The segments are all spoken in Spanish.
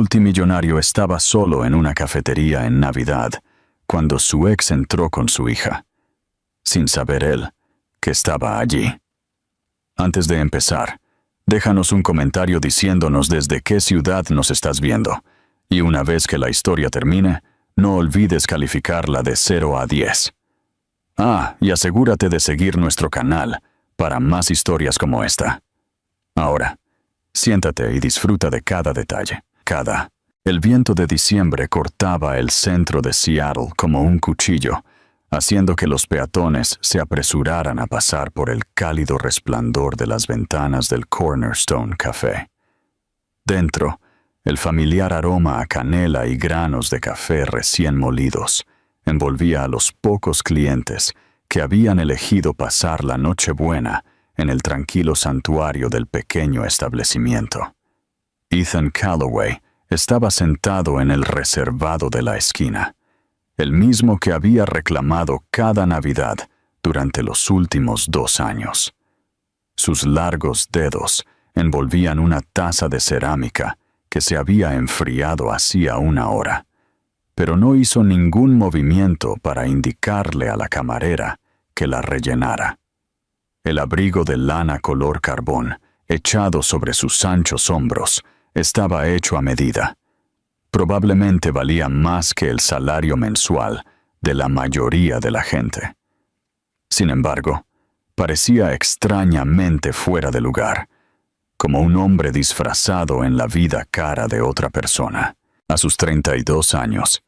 multimillonario estaba solo en una cafetería en Navidad cuando su ex entró con su hija, sin saber él que estaba allí. Antes de empezar, déjanos un comentario diciéndonos desde qué ciudad nos estás viendo, y una vez que la historia termine, no olvides calificarla de 0 a 10. Y asegúrate de seguir nuestro canal para más historias como esta. Ahora, siéntate y disfruta de cada detalle. El viento de diciembre cortaba el centro de Seattle como un cuchillo, haciendo que los peatones se apresuraran a pasar por el cálido resplandor de las ventanas del Cornerstone Café. Dentro, el familiar aroma a canela y granos de café recién molidos envolvía a los pocos clientes que habían elegido pasar la Nochebuena en el tranquilo santuario del pequeño establecimiento. Ethan Calloway estaba sentado en el reservado de la esquina, el mismo que había reclamado cada Navidad durante los últimos 2 años. Sus largos dedos envolvían una taza de cerámica que se había enfriado hacía 1 hora, pero no hizo ningún movimiento para indicarle a la camarera que la rellenara. El abrigo de lana color carbón, echado sobre sus anchos hombros, estaba hecho a medida. Probablemente valía más que el salario mensual de la mayoría de la gente. Sin embargo, parecía extrañamente fuera de lugar, como un hombre disfrazado en la vida cara de otra persona. A sus 32 años,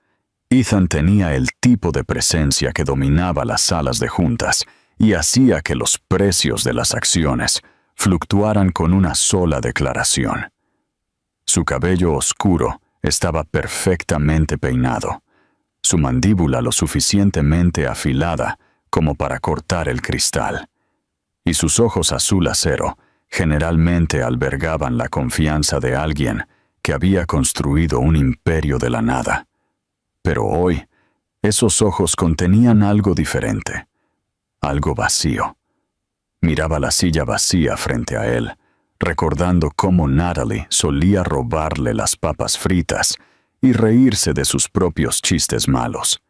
Ethan tenía el tipo de presencia que dominaba las salas de juntas y hacía que los precios de las acciones fluctuaran con una sola declaración. Su cabello oscuro estaba perfectamente peinado, su mandíbula lo suficientemente afilada como para cortar el cristal, y sus ojos azul acero generalmente albergaban la confianza de alguien que había construido un imperio de la nada. Pero hoy, esos ojos contenían algo diferente, algo vacío. Miraba la silla vacía frente a él, recordando cómo Natalie solía robarle las papas fritas y reírse de sus propios chistes malos,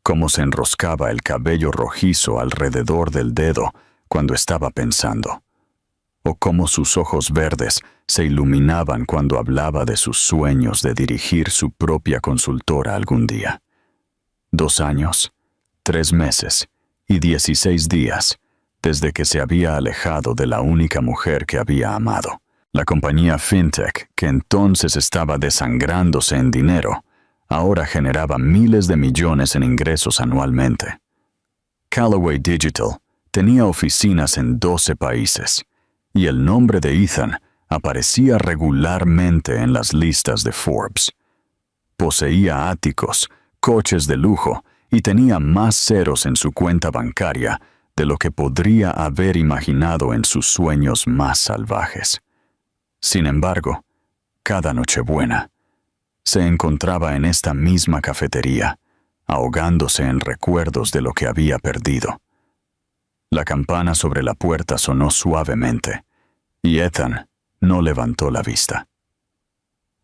cómo se enroscaba el cabello rojizo alrededor del dedo cuando estaba pensando, o cómo sus ojos verdes se iluminaban cuando hablaba de sus sueños de dirigir su propia consultora algún día. 2 años, 3 meses y 16 días desde que se había alejado de la única mujer que había amado. La compañía FinTech, que entonces estaba desangrándose en dinero, ahora generaba miles de millones en ingresos anualmente. Callaway Digital tenía oficinas en 12 países, y el nombre de Ethan aparecía regularmente en las listas de Forbes. Poseía áticos, coches de lujo y tenía más ceros en su cuenta bancaria de lo que podría haber imaginado en sus sueños más salvajes. Sin embargo, cada Nochebuena, se encontraba en esta misma cafetería, ahogándose en recuerdos de lo que había perdido. La campana sobre la puerta sonó suavemente, y Ethan no levantó la vista.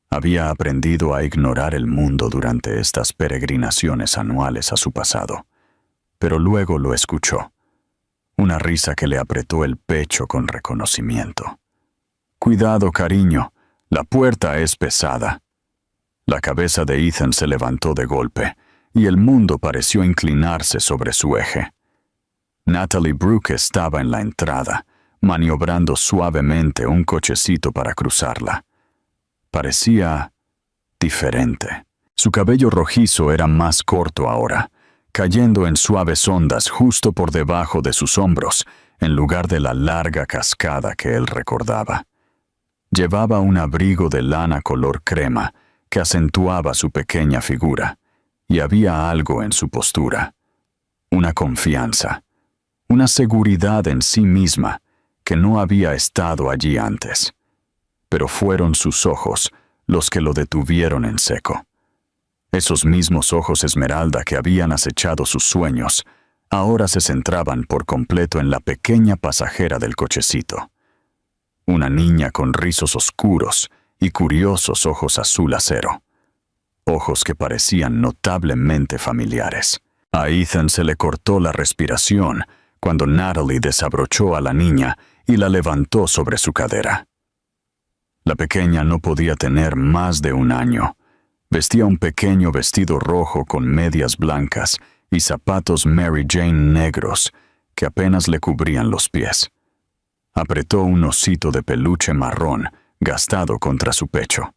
Había aprendido a ignorar el mundo durante estas peregrinaciones anuales a su pasado, pero luego lo escuchó. Una risa que le apretó el pecho con reconocimiento. «Cuidado, cariño, la puerta es pesada». La cabeza de Ethan se levantó de golpe, y el mundo pareció inclinarse sobre su eje. Natalie Brooke estaba en la entrada, maniobrando suavemente un cochecito para cruzarla. Parecía diferente. Su cabello rojizo era más corto ahora, cayendo en suaves ondas justo por debajo de sus hombros, en lugar de la larga cascada que él recordaba. Llevaba un abrigo de lana color crema que acentuaba su pequeña figura, y había algo en su postura, una confianza, una seguridad en sí misma que no había estado allí antes. Pero fueron sus ojos los que lo detuvieron en seco. Esos mismos ojos esmeralda que habían acechado sus sueños, ahora se centraban por completo en la pequeña pasajera del cochecito. Una niña con rizos oscuros y curiosos ojos azul acero. Ojos que parecían notablemente familiares. A Ethan se le cortó la respiración cuando Natalie desabrochó a la niña y la levantó sobre su cadera. La pequeña no podía tener más de 1 año. Vestía un pequeño vestido rojo con medias blancas y zapatos Mary Jane negros que apenas le cubrían los pies. Apretó un osito de peluche marrón gastado contra su pecho.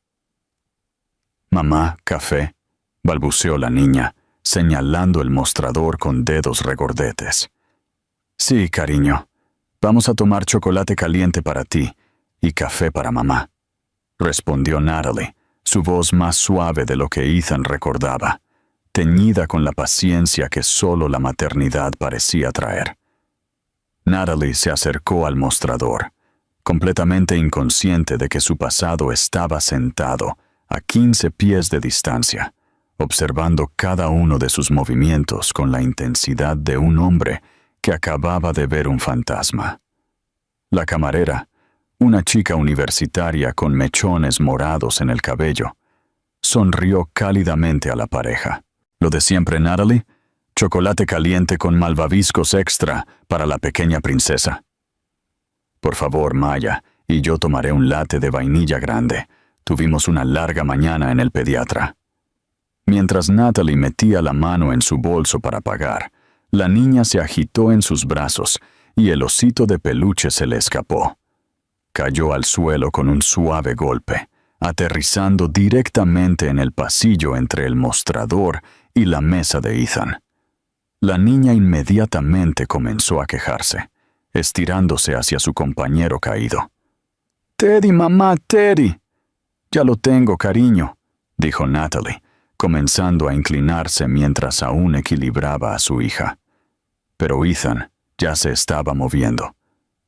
«Mamá, café», balbuceó la niña, señalando el mostrador con dedos regordetes. «Sí, cariño. Vamos a tomar chocolate caliente para ti y café para mamá», respondió Natalie, su voz más suave de lo que Ethan recordaba, teñida con la paciencia que solo la maternidad parecía traer. Natalie se acercó al mostrador, completamente inconsciente de que su pasado estaba sentado a 15 pies de distancia, observando cada uno de sus movimientos con la intensidad de un hombre que acababa de ver un fantasma. La camarera, una chica universitaria con mechones morados en el cabello, sonrió cálidamente a la pareja. «Lo de siempre, Natalie, chocolate caliente con malvaviscos extra para la pequeña princesa». «Por favor, Maya, y yo tomaré un latte de vainilla grande. Tuvimos una larga mañana en el pediatra». Mientras Natalie metía la mano en su bolso para pagar, la niña se agitó en sus brazos y el osito de peluche se le escapó. Cayó al suelo con un suave golpe, aterrizando directamente en el pasillo entre el mostrador y la mesa de Ethan. La niña inmediatamente comenzó a quejarse, estirándose hacia su compañero caído. «Teddy, mamá, Teddy». «Ya lo tengo, cariño», dijo Natalie, comenzando a inclinarse mientras aún equilibraba a su hija. Pero Ethan ya se estaba moviendo.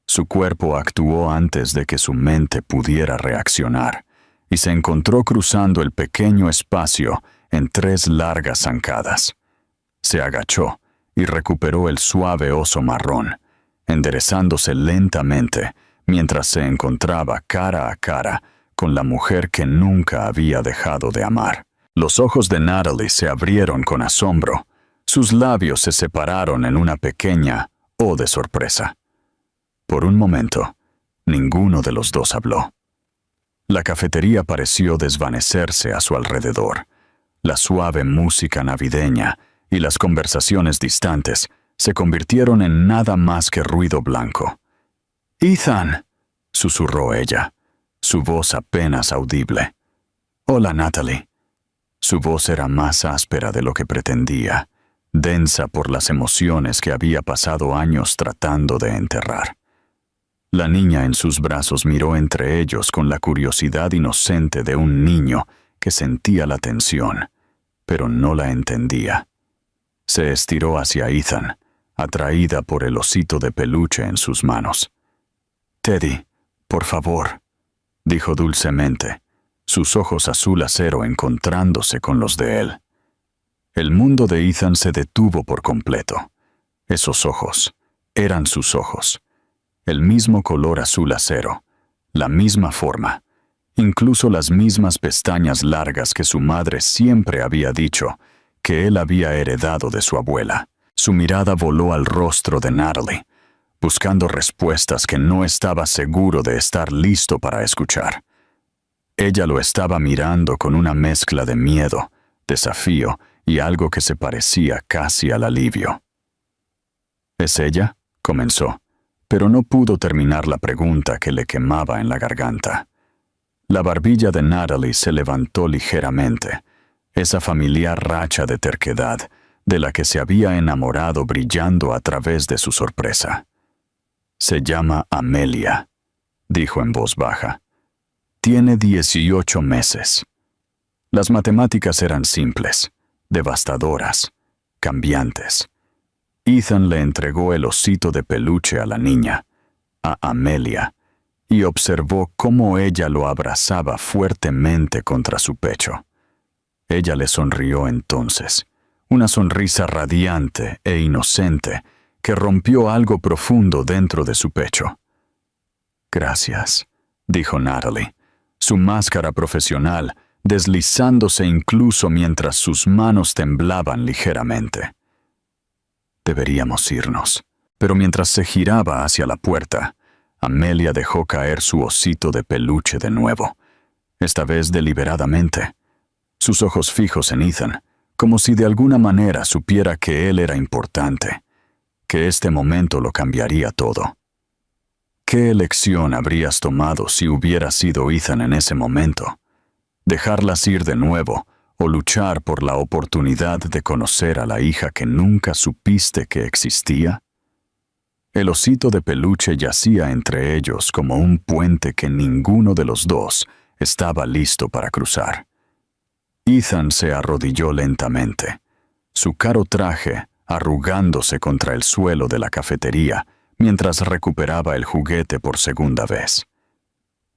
Su cuerpo actuó antes de que su mente pudiera reaccionar, y se encontró cruzando el pequeño espacio en 3 largas zancadas. Se agachó y recuperó el suave oso marrón, enderezándose lentamente mientras se encontraba cara a cara con la mujer que nunca había dejado de amar. Los ojos de Natalie se abrieron con asombro. Sus labios se separaron en una pequeña O de sorpresa. Por un momento, ninguno de los dos habló. La cafetería pareció desvanecerse a su alrededor. La suave música navideña y las conversaciones distantes se convirtieron en nada más que ruido blanco. «Ethan», susurró ella, su voz apenas audible. «Hola, Natalie». Su voz era más áspera de lo que pretendía, densa por las emociones que había pasado años tratando de enterrar. La niña en sus brazos miró entre ellos con la curiosidad inocente de un niño que sentía la tensión, pero no la entendía. Se estiró hacia Ethan, atraída por el osito de peluche en sus manos. «Teddy, por favor», dijo dulcemente, sus ojos azul acero encontrándose con los de él. El mundo de Ethan se detuvo por completo. Esos ojos eran sus ojos. El mismo color azul acero, la misma forma, incluso las mismas pestañas largas que su madre siempre había dicho que él había heredado de su abuela. Su mirada voló al rostro de Natalie, buscando respuestas que no estaba seguro de estar listo para escuchar. Ella lo estaba mirando con una mezcla de miedo, desafío y algo que se parecía casi al alivio. «¿Es ella?», comenzó, pero no pudo terminar la pregunta que le quemaba en la garganta. La barbilla de Natalie se levantó ligeramente, esa familiar racha de terquedad de la que se había enamorado brillando a través de su sorpresa. «Se llama Amelia», dijo en voz baja. «Tiene 18 meses». Las matemáticas eran simples, devastadoras, cambiantes. Ethan le entregó el osito de peluche a la niña, a Amelia, y observó cómo ella lo abrazaba fuertemente contra su pecho. Ella le sonrió entonces, una sonrisa radiante e inocente que rompió algo profundo dentro de su pecho. «Gracias», dijo Natalie, su máscara profesional deslizándose incluso mientras sus manos temblaban ligeramente. Deberíamos irnos. Pero mientras se giraba hacia la puerta, Amelia dejó caer su osito de peluche de nuevo, esta vez deliberadamente, sus ojos fijos en Ethan, como si de alguna manera supiera que él era importante, que este momento lo cambiaría todo. ¿Qué elección habrías tomado si hubiera sido Ethan en ese momento? ¿Dejarlas ir de nuevo o luchar por la oportunidad de conocer a la hija que nunca supiste que existía? El osito de peluche yacía entre ellos como un puente que ninguno de los dos estaba listo para cruzar. Ethan se arrodilló lentamente, su caro traje arrugándose contra el suelo de la cafetería mientras recuperaba el juguete por segunda vez.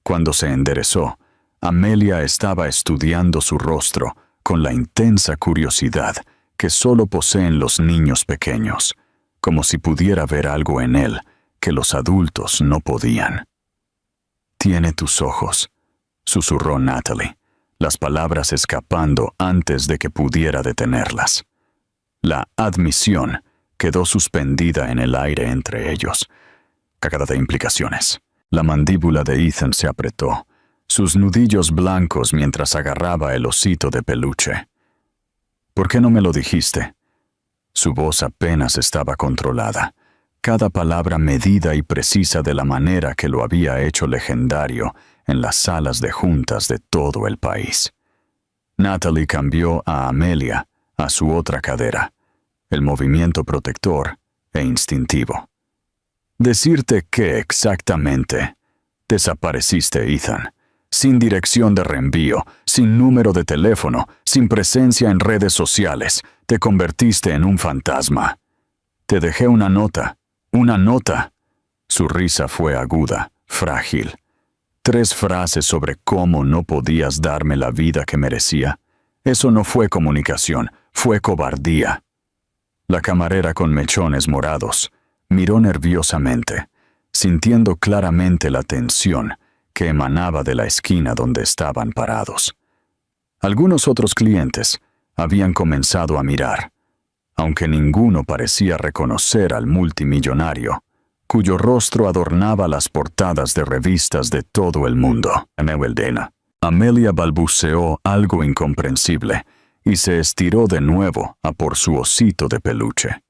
Cuando se enderezó, Amelia estaba estudiando su rostro con la intensa curiosidad que solo poseen los niños pequeños, como si pudiera ver algo en él que los adultos no podían. «Tiene tus ojos», susurró Natalie, las palabras escapando antes de que pudiera detenerlas. La admisión quedó suspendida en el aire entre ellos, cargada de implicaciones. La mandíbula de Ethan se apretó, sus nudillos blancos mientras agarraba el osito de peluche. «¿Por qué no me lo dijiste?» Su voz apenas estaba controlada, cada palabra medida y precisa de la manera que lo había hecho legendario en las salas de juntas de todo el país. Natalie cambió a Amelia a su otra cadera, el movimiento protector e instintivo. «¿Decirte qué exactamente? Desapareciste, Ethan. Sin dirección de reenvío, sin número de teléfono, sin presencia en redes sociales. Te convertiste en un fantasma. Te dejé una nota. Una nota». Su risa fue aguda, frágil. 3 frases sobre cómo no podías darme la vida que merecía. Eso no fue comunicación, fue cobardía. La camarera con mechones morados miró nerviosamente, sintiendo claramente la tensión que emanaba de la esquina donde estaban parados. Algunos otros clientes habían comenzado a mirar, aunque ninguno parecía reconocer al multimillonario, cuyo rostro adornaba las portadas de revistas de todo el mundo. Amelia balbuceó algo incomprensible y se estiró de nuevo a por su osito de peluche.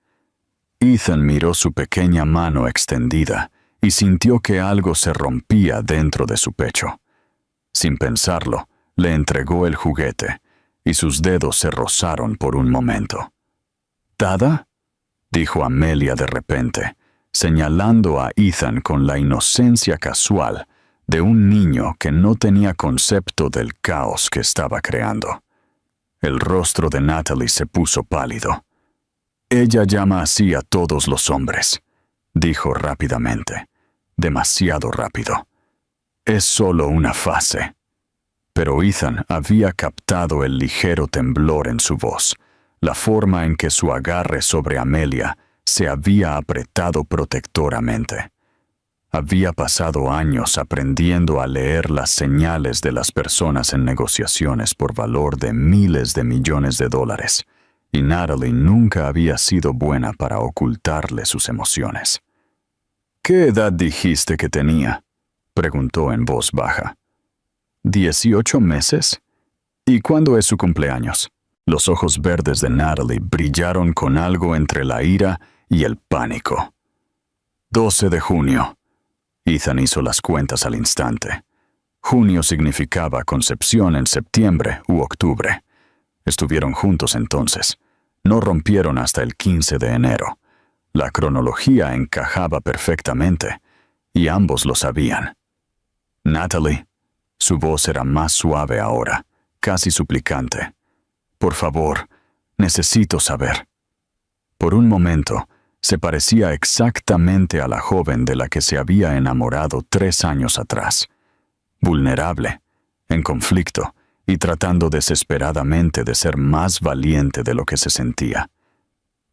Ethan miró su pequeña mano extendida y sintió que algo se rompía dentro de su pecho. Sin pensarlo, le entregó el juguete y sus dedos se rozaron por un momento. «¿Dada?», dijo Amelia de repente, señalando a Ethan con la inocencia casual de un niño que no tenía concepto del caos que estaba creando. El rostro de Natalie se puso pálido. «Ella llama así a todos los hombres», dijo rápidamente, demasiado rápido. «Es solo una fase». Pero Ethan había captado el ligero temblor en su voz, la forma en que su agarre sobre Amelia se había apretado protectoramente. Había pasado años aprendiendo a leer las señales de las personas en negociaciones por valor de miles de millones de dólares, y Natalie nunca había sido buena para ocultarle sus emociones. «¿Qué edad dijiste que tenía?», preguntó en voz baja. «¿18 meses? ¿Y cuándo es su cumpleaños?». Los ojos verdes de Natalie brillaron con algo entre la ira y el pánico. «12 de junio». Ethan hizo las cuentas al instante. Junio significaba concepción en septiembre u octubre. Estuvieron juntos entonces. No rompieron hasta el 15 de enero. La cronología encajaba perfectamente, y ambos lo sabían. «Natalie», su voz era más suave ahora, casi suplicante. «Por favor, necesito saber». Por un momento, se parecía exactamente a la joven de la que se había enamorado 3 años atrás. Vulnerable, en conflicto y tratando desesperadamente de ser más valiente de lo que se sentía.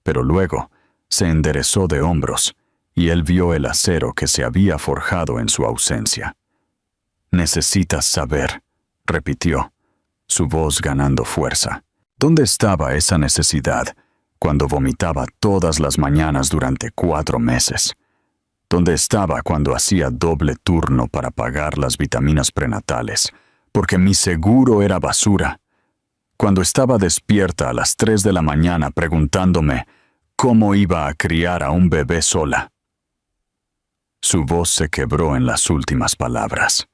Pero luego se enderezó de hombros y él vio el acero que se había forjado en su ausencia. Necesitas saber, repitió, su voz ganando fuerza. ¿Dónde estaba esa necesidad cuando vomitaba todas las mañanas durante 4 meses? ¿Dónde estaba cuando hacía doble turno para pagar las vitaminas prenatales, porque mi seguro era basura? Cuando estaba despierta a las 3 de la mañana preguntándome cómo iba a criar a un bebé sola. Su voz se quebró en las últimas palabras.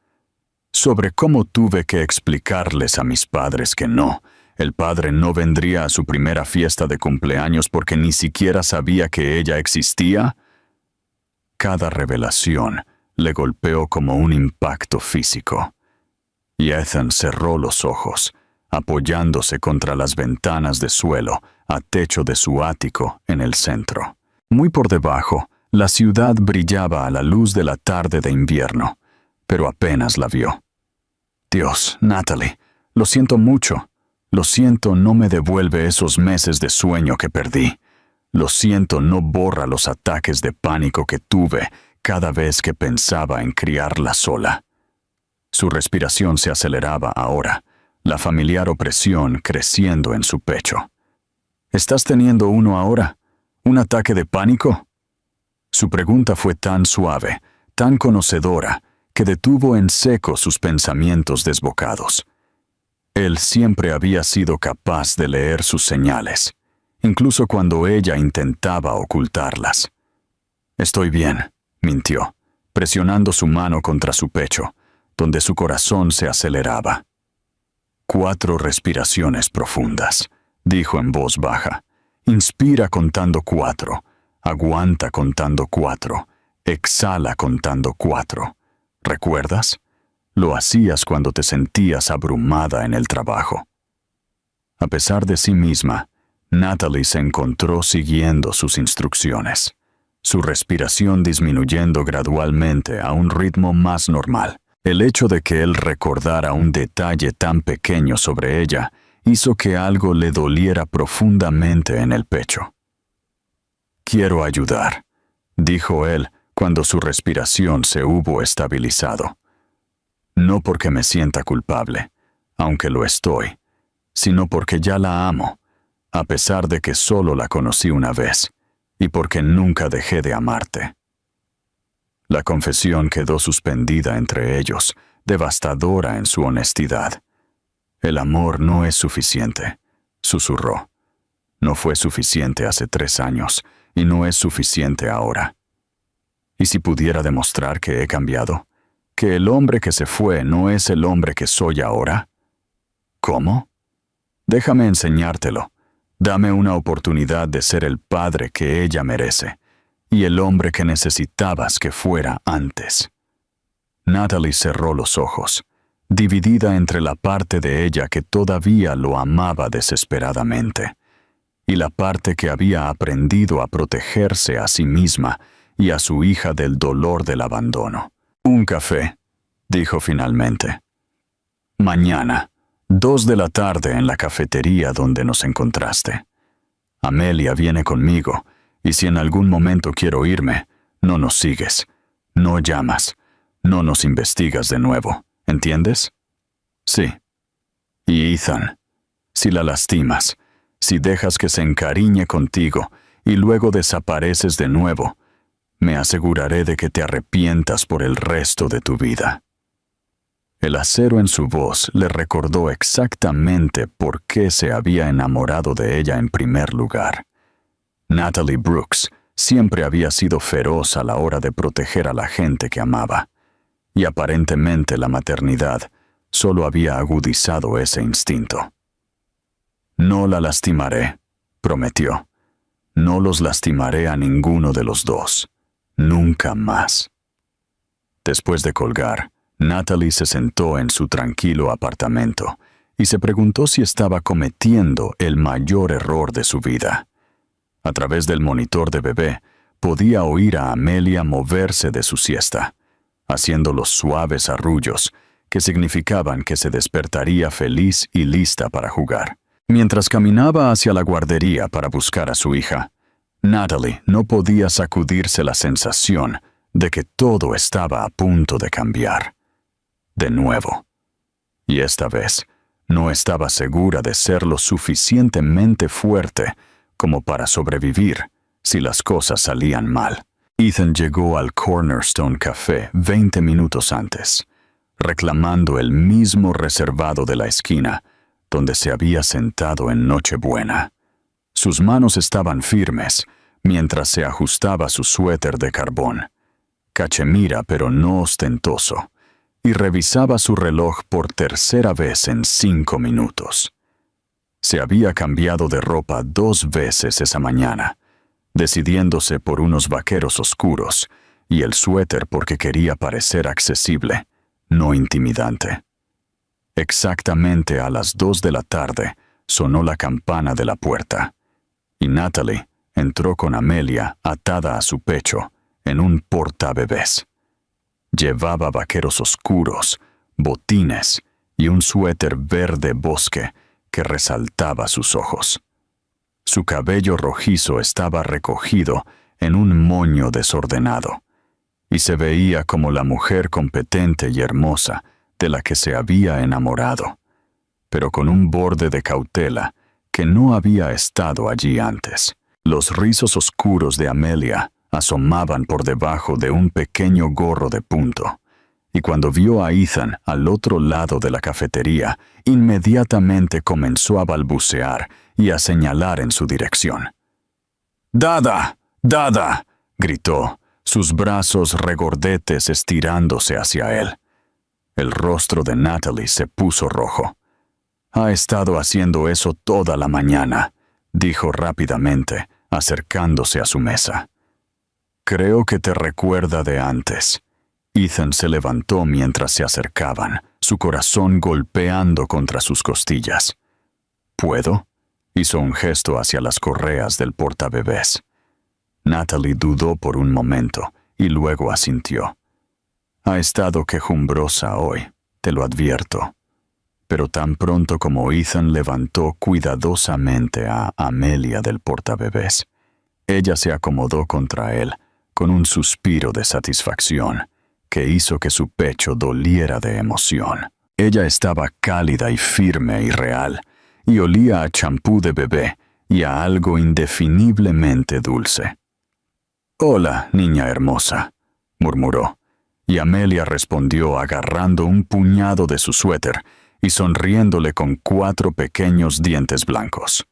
Sobre cómo tuve que explicarles a mis padres que no, el padre no vendría a su primera fiesta de cumpleaños porque ni siquiera sabía que ella existía. Cada revelación le golpeó como un impacto físico. Y Ethan cerró los ojos, apoyándose contra las ventanas de suelo a techo de su ático en el centro. Muy por debajo, la ciudad brillaba a la luz de la tarde de invierno, pero apenas la vio. Dios, Natalie, lo siento mucho. Lo siento, no me devuelve esos meses de sueño que perdí. Lo siento, no borra los ataques de pánico que tuve cada vez que pensaba en criarla sola. Su respiración se aceleraba ahora, la familiar opresión creciendo en su pecho. ¿Estás teniendo uno ahora? ¿Un ataque de pánico? Su pregunta fue tan suave, tan conocedora, que detuvo en seco sus pensamientos desbocados. Él siempre había sido capaz de leer sus señales, incluso cuando ella intentaba ocultarlas. «Estoy bien», mintió, presionando su mano contra su pecho, donde su corazón se aceleraba. 4 respiraciones profundas, dijo en voz baja. Inspira contando 4, aguanta contando 4, exhala contando 4. ¿Recuerdas? Lo hacías cuando te sentías abrumada en el trabajo. A pesar de sí misma, Natalie se encontró siguiendo sus instrucciones, su respiración disminuyendo gradualmente a un ritmo más normal. El hecho de que él recordara un detalle tan pequeño sobre ella hizo que algo le doliera profundamente en el pecho. «Quiero ayudar», dijo él cuando su respiración se hubo estabilizado. «No porque me sienta culpable, aunque lo estoy, sino porque ya la amo, a pesar de que solo la conocí una vez, y porque nunca dejé de amarte». La confesión quedó suspendida entre ellos, devastadora en su honestidad. «El amor no es suficiente», susurró. «No fue suficiente hace 3 años, y no es suficiente ahora. ¿Y si pudiera demostrar que he cambiado? ¿Que el hombre que se fue no es el hombre que soy ahora?» «¿Cómo? Déjame enseñártelo. Dame una oportunidad de ser el padre que ella merece, y el hombre que necesitabas que fuera antes». Natalie cerró los ojos, dividida entre la parte de ella que todavía lo amaba desesperadamente, y la parte que había aprendido a protegerse a sí misma y a su hija del dolor del abandono. «Un café», dijo finalmente. «Mañana, 2 de la tarde en la cafetería donde nos encontraste. Amelia viene conmigo, y si en algún momento quiero irme, no nos sigues, no llamas, no nos investigas de nuevo, ¿entiendes?» «Sí». «Y Ethan, si la lastimas, si dejas que se encariñe contigo y luego desapareces de nuevo, me aseguraré de que te arrepientas por el resto de tu vida». El acero en su voz le recordó exactamente por qué se había enamorado de ella en primer lugar. Natalie Brooks siempre había sido feroz a la hora de proteger a la gente que amaba, y aparentemente la maternidad solo había agudizado ese instinto. «No la lastimaré», prometió. «No los lastimaré a ninguno de los dos. Nunca más». Después de colgar, Natalie se sentó en su tranquilo apartamento y se preguntó si estaba cometiendo el mayor error de su vida. A través del monitor de bebé, podía oír a Amelia moverse de su siesta, haciendo los suaves arrullos que significaban que se despertaría feliz y lista para jugar. Mientras caminaba hacia la guardería para buscar a su hija, Natalie no podía sacudirse la sensación de que todo estaba a punto de cambiar. de nuevo. Y esta vez no estaba segura de ser lo suficientemente fuerte como para sobrevivir si las cosas salían mal. Ethan llegó al Cornerstone Café 20 minutos antes, reclamando el mismo reservado de la esquina donde se había sentado en Nochebuena. Sus manos estaban firmes mientras se ajustaba su suéter de carbón, cachemira pero no ostentoso, y revisaba su reloj por tercera vez en 5 minutos. Se había cambiado de ropa 2 veces esa mañana, decidiéndose por unos vaqueros oscuros y el suéter porque quería parecer accesible, no intimidante. Exactamente a las 2 de la tarde sonó la campana de la puerta, y Natalie entró con Amelia atada a su pecho en un portabebés. Llevaba vaqueros oscuros, botines y un suéter verde bosque que resaltaba sus ojos. Su cabello rojizo estaba recogido en un moño desordenado, y se veía como la mujer competente y hermosa de la que se había enamorado, pero con un borde de cautela que no había estado allí antes. Los rizos oscuros de Amelia asomaban por debajo de un pequeño gorro de punto, y cuando vio a Ethan al otro lado de la cafetería, inmediatamente comenzó a balbucear y a señalar en su dirección. «¡Dada! ¡Dada!», gritó, sus brazos regordetes estirándose hacia él. El rostro de Natalie se puso rojo. «Ha estado haciendo eso toda la mañana», dijo rápidamente, acercándose a su mesa. «Creo que te recuerda de antes». Ethan se levantó mientras se acercaban, su corazón golpeando contra sus costillas. «¿Puedo?», hizo un gesto hacia las correas del portabebés. Natalie dudó por un momento y luego asintió. «Ha estado quejumbrosa hoy, te lo advierto». Pero tan pronto como Ethan levantó cuidadosamente a Amelia del portabebés, ella se acomodó contra él con un suspiro de satisfacción que hizo que su pecho doliera de emoción. Ella estaba cálida y firme y real, y olía a champú de bebé y a algo indefiniblemente dulce. «Hola, niña hermosa», murmuró, y Amelia respondió agarrando un puñado de su suéter y sonriéndole con 4 pequeños dientes blancos.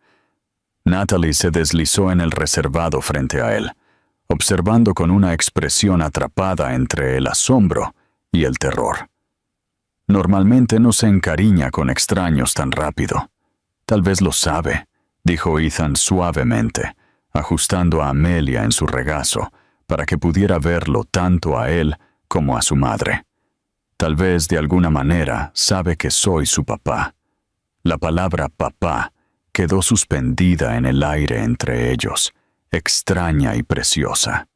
Natalie se deslizó en el reservado frente a él, observando con una expresión atrapada entre el asombro y el terror. Normalmente no se encariña con extraños tan rápido. «Tal vez lo sabe», dijo Ethan suavemente, ajustando a Amelia en su regazo para que pudiera verlo tanto a él como a su madre. «Tal vez de alguna manera sabe que soy su papá». La palabra papá quedó suspendida en el aire entre ellos, extraña y preciosa.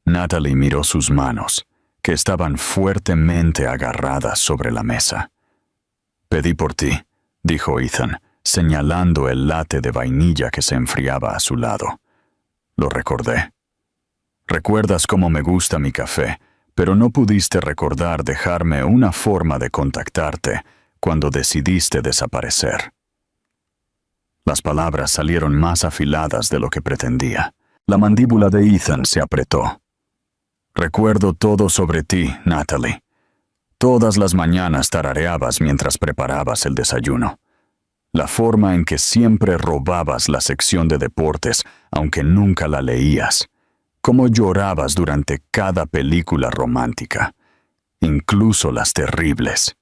Natalie miró sus manos, que estaban fuertemente agarradas sobre la mesa. «Pedí por ti», dijo Ethan, señalando el latte de vainilla que se enfriaba a su lado. Lo recordé. «Recuerdas cómo me gusta mi café, pero no pudiste recordar dejarme una forma de contactarte cuando decidiste desaparecer». Las palabras salieron más afiladas de lo que pretendía. La mandíbula de Ethan se apretó. «Recuerdo todo sobre ti, Natalie. Todas las mañanas tarareabas mientras preparabas el desayuno. La forma en que siempre robabas la sección de deportes, aunque nunca la leías. Cómo llorabas durante cada película romántica, incluso las terribles».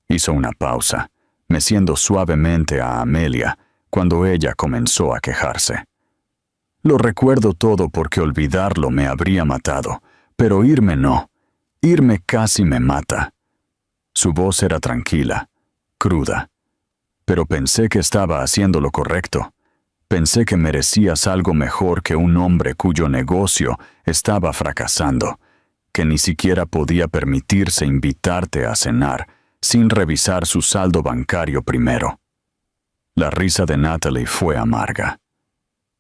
Hizo una pausa, meciendo suavemente a Amelia cuando ella comenzó a quejarse. «Lo recuerdo todo porque olvidarlo me habría matado, pero irme no. Irme casi me mata». Su voz era tranquila, cruda. «Pero pensé que estaba haciendo lo correcto. Pensé que merecías algo mejor que un hombre cuyo negocio estaba fracasando, que ni siquiera podía permitirse invitarte a cenar sin revisar su saldo bancario primero». La risa de Natalie fue amarga.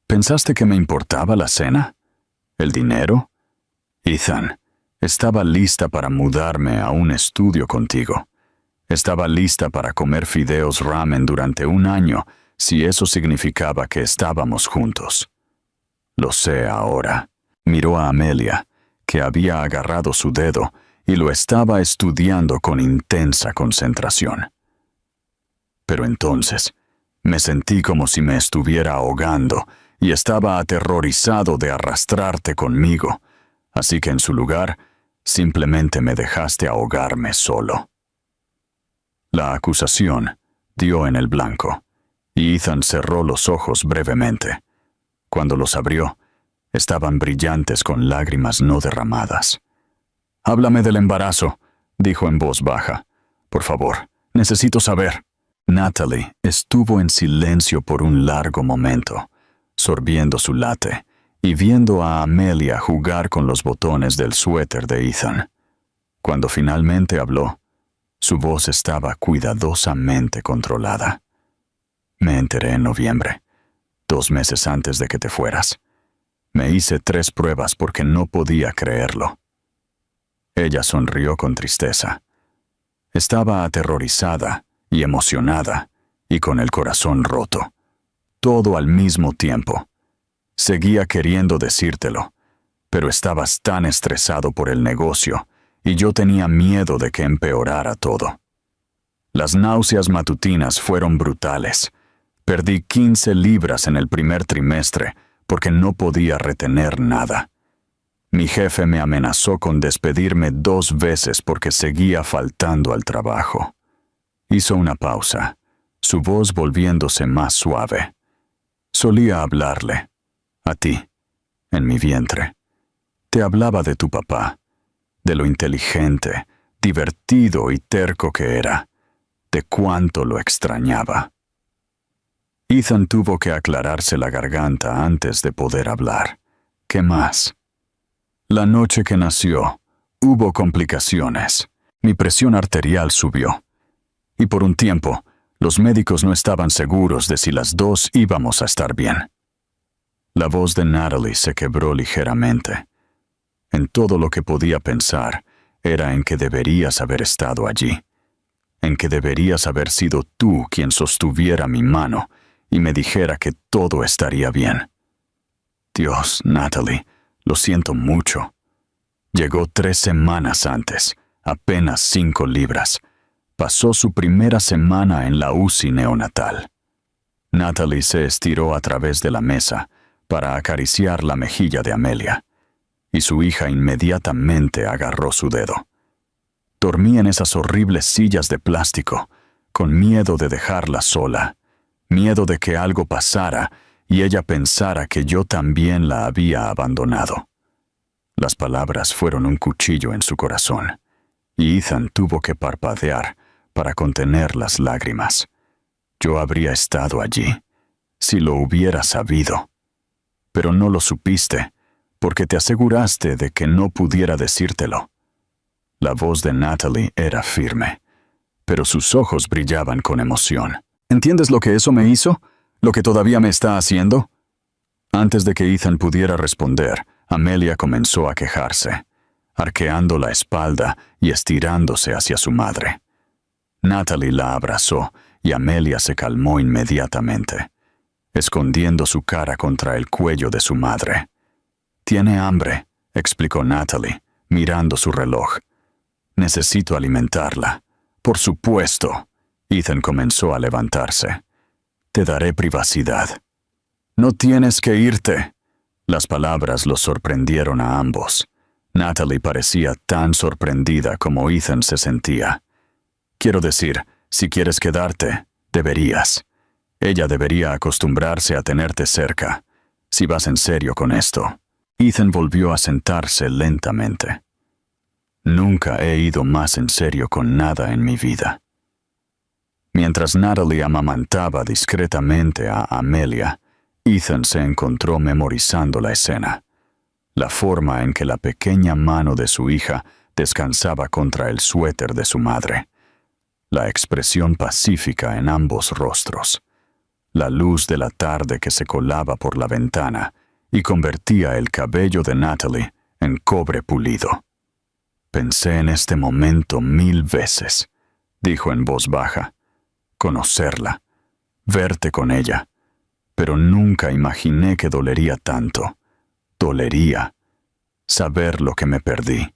«¿Pensaste que me importaba la cena? ¿El dinero? Ethan, Estaba lista para mudarme a un estudio contigo. Estaba lista para comer fideos ramen durante un año si eso significaba que estábamos juntos. Lo sé ahora. Miró a Amelia, que había agarrado su dedo y lo estaba estudiando con intensa concentración. Pero entonces me sentí como si me estuviera ahogando y estaba aterrorizado de arrastrarte conmigo, así que en su lugar simplemente me dejaste ahogarme solo. La acusación dio en el blanco, y Ethan cerró los ojos brevemente. Cuando los abrió, estaban brillantes con lágrimas no derramadas. «Háblame del embarazo», dijo en voz baja. «Por favor, necesito saber». Natalie estuvo en silencio por un largo momento, sorbiendo su latte y viendo a Amelia jugar con los botones del suéter de Ethan. Cuando finalmente habló, su voz estaba cuidadosamente controlada. «Me enteré en noviembre, 2 meses antes de que te fueras. Me hice 3 pruebas porque no podía creerlo». Ella sonrió con tristeza. Estaba aterrorizada y emocionada y con el corazón roto. Todo al mismo tiempo. Seguía queriendo decírtelo, pero estabas tan estresado por el negocio y yo tenía miedo de que empeorara todo. Las náuseas matutinas fueron brutales. Perdí 15 libras en el primer trimestre porque no podía retener nada. Mi jefe me amenazó con despedirme 2 veces porque seguía faltando al trabajo. Hizo una pausa, su voz volviéndose más suave. Solía hablarle, a ti, en mi vientre. Te hablaba de tu papá, de lo inteligente, divertido y terco que era, de cuánto lo extrañaba. Ethan tuvo que aclararse la garganta antes de poder hablar. ¿Qué más? La noche que nació, hubo complicaciones. Mi presión arterial subió. Y por un tiempo, los médicos no estaban seguros de si las 2 íbamos a estar bien. La voz de Natalie se quebró ligeramente. En todo lo que podía pensar era en que deberías haber estado allí, en que deberías haber sido tú quien sostuviera mi mano y me dijera que todo estaría bien. Dios, Natalie, lo siento mucho. Llegó 3 semanas antes, apenas 5 libras. Pasó su primera semana en la UCI neonatal. Natalie se estiró a través de la mesa para acariciar la mejilla de Amelia, y su hija inmediatamente agarró su dedo. Dormí en esas horribles sillas de plástico, con miedo de dejarla sola, miedo de que algo pasara y ella pensara que yo también la había abandonado. Las palabras fueron un cuchillo en su corazón, y Ethan tuvo que parpadear para contener las lágrimas. Yo habría estado allí, si lo hubiera sabido. Pero no lo supiste, porque te aseguraste de que no pudiera decírtelo. La voz de Natalie era firme, pero sus ojos brillaban con emoción. ¿Entiendes lo que eso me hizo? ¿Lo que todavía me está haciendo? Antes de que Ethan pudiera responder, Amelia comenzó a quejarse, arqueando la espalda y estirándose hacia su madre. Natalie la abrazó y Amelia se calmó inmediatamente, escondiendo su cara contra el cuello de su madre. «Tiene hambre», explicó Natalie, mirando su reloj. «Necesito alimentarla». «Por supuesto». Ethan comenzó a levantarse. «Te daré privacidad». «No tienes que irte». Las palabras los sorprendieron a ambos. Natalie parecía tan sorprendida como Ethan se sentía. «Quiero decir, si quieres quedarte, deberías. Ella debería acostumbrarse a tenerte cerca, si vas en serio con esto». Ethan volvió a sentarse lentamente. «Nunca he ido más en serio con nada en mi vida». Mientras Natalie amamantaba discretamente a Amelia, Ethan se encontró memorizando la escena. La forma en que la pequeña mano de su hija descansaba contra el suéter de su madre. La expresión pacífica en ambos rostros. La luz de la tarde que se colaba por la ventana y convertía el cabello de Natalie en cobre pulido. Pensé en este momento 1000 veces, dijo en voz baja. Conocerla, verte con ella, pero nunca imaginé que dolería tanto. Dolería saber lo que me perdí,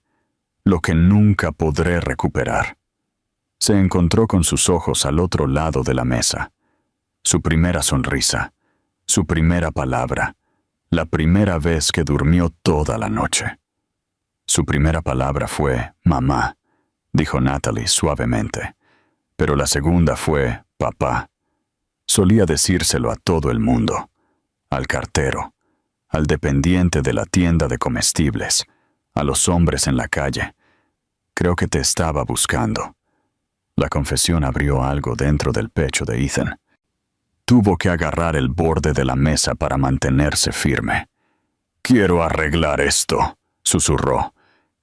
lo que nunca podré recuperar. Se encontró con sus ojos al otro lado de la mesa. Su primera sonrisa, su primera palabra, la primera vez que durmió toda la noche. Su primera palabra fue «mamá», dijo Natalie suavemente, pero la segunda fue «papá». Solía decírselo a todo el mundo, al cartero, al dependiente de la tienda de comestibles, a los hombres en la calle. Creo que te estaba buscando. La confesión abrió algo dentro del pecho de Ethan. Tuvo que agarrar el borde de la mesa para mantenerse firme. «Quiero arreglar esto», susurró.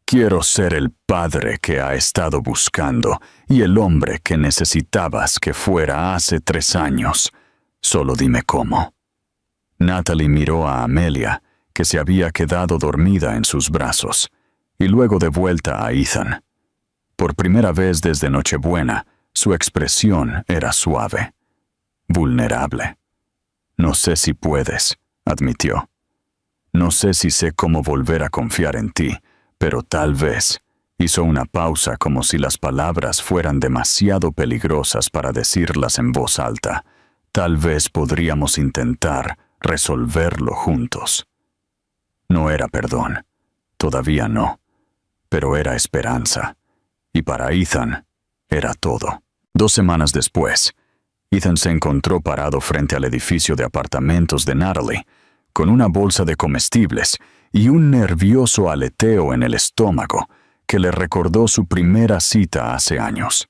«Quiero ser el padre que ha estado buscando y el hombre que necesitabas que fuera hace 3 años. Solo dime cómo». Natalie miró a Amelia, que se había quedado dormida en sus brazos, y luego de vuelta a Ethan. Por primera vez desde Nochebuena, su expresión era suave, vulnerable. «No sé si puedes», admitió. «No sé si sé cómo volver a confiar en ti, pero tal vez». Hizo una pausa como si las palabras fueran demasiado peligrosas para decirlas en voz alta. «Tal vez podríamos intentar resolverlo juntos». No era perdón, todavía no, pero era esperanza. Y para Ethan, era todo. 2 semanas después, Ethan se encontró parado frente al edificio de apartamentos de Natalie, con una bolsa de comestibles y un nervioso aleteo en el estómago que le recordó su primera cita hace años.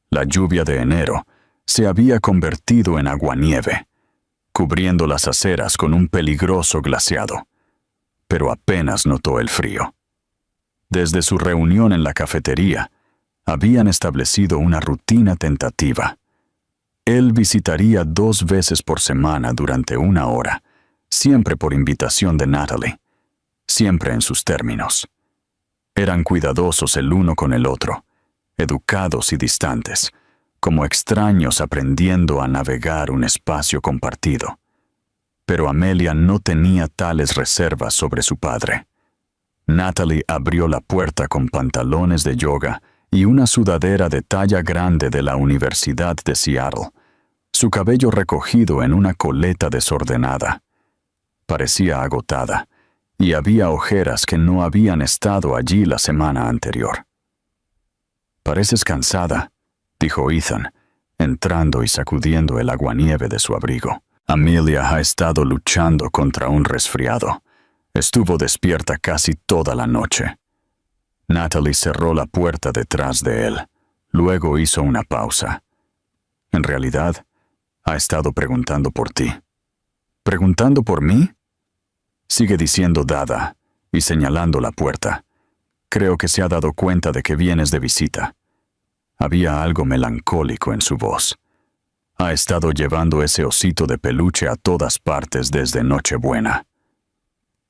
La lluvia de enero se había convertido en aguanieve, cubriendo las aceras con un peligroso glaciado, pero apenas notó el frío. Desde su reunión en la cafetería, habían establecido una rutina tentativa. Él visitaría 2 veces por semana durante 1 hora, siempre por invitación de Natalie, siempre en sus términos. Eran cuidadosos el uno con el otro, educados y distantes, como extraños aprendiendo a navegar un espacio compartido. Pero Amelia no tenía tales reservas sobre su padre. Natalie abrió la puerta con pantalones de yoga y una sudadera de talla grande de la Universidad de Seattle, su cabello recogido en una coleta desordenada. Parecía agotada, y había ojeras que no habían estado allí la semana anterior. «Pareces cansada», dijo Ethan, entrando y sacudiendo el aguanieve de su abrigo. «Amelia ha estado luchando contra un resfriado. Estuvo despierta casi toda la noche». Natalie cerró la puerta detrás de él. Luego hizo una pausa. «En realidad, ha estado preguntando por ti». «¿Preguntando por mí?». Sigue diciendo Dada y señalando la puerta. «Creo que se ha dado cuenta de que vienes de visita». Había algo melancólico en su voz. «Ha estado llevando ese osito de peluche a todas partes desde Nochebuena».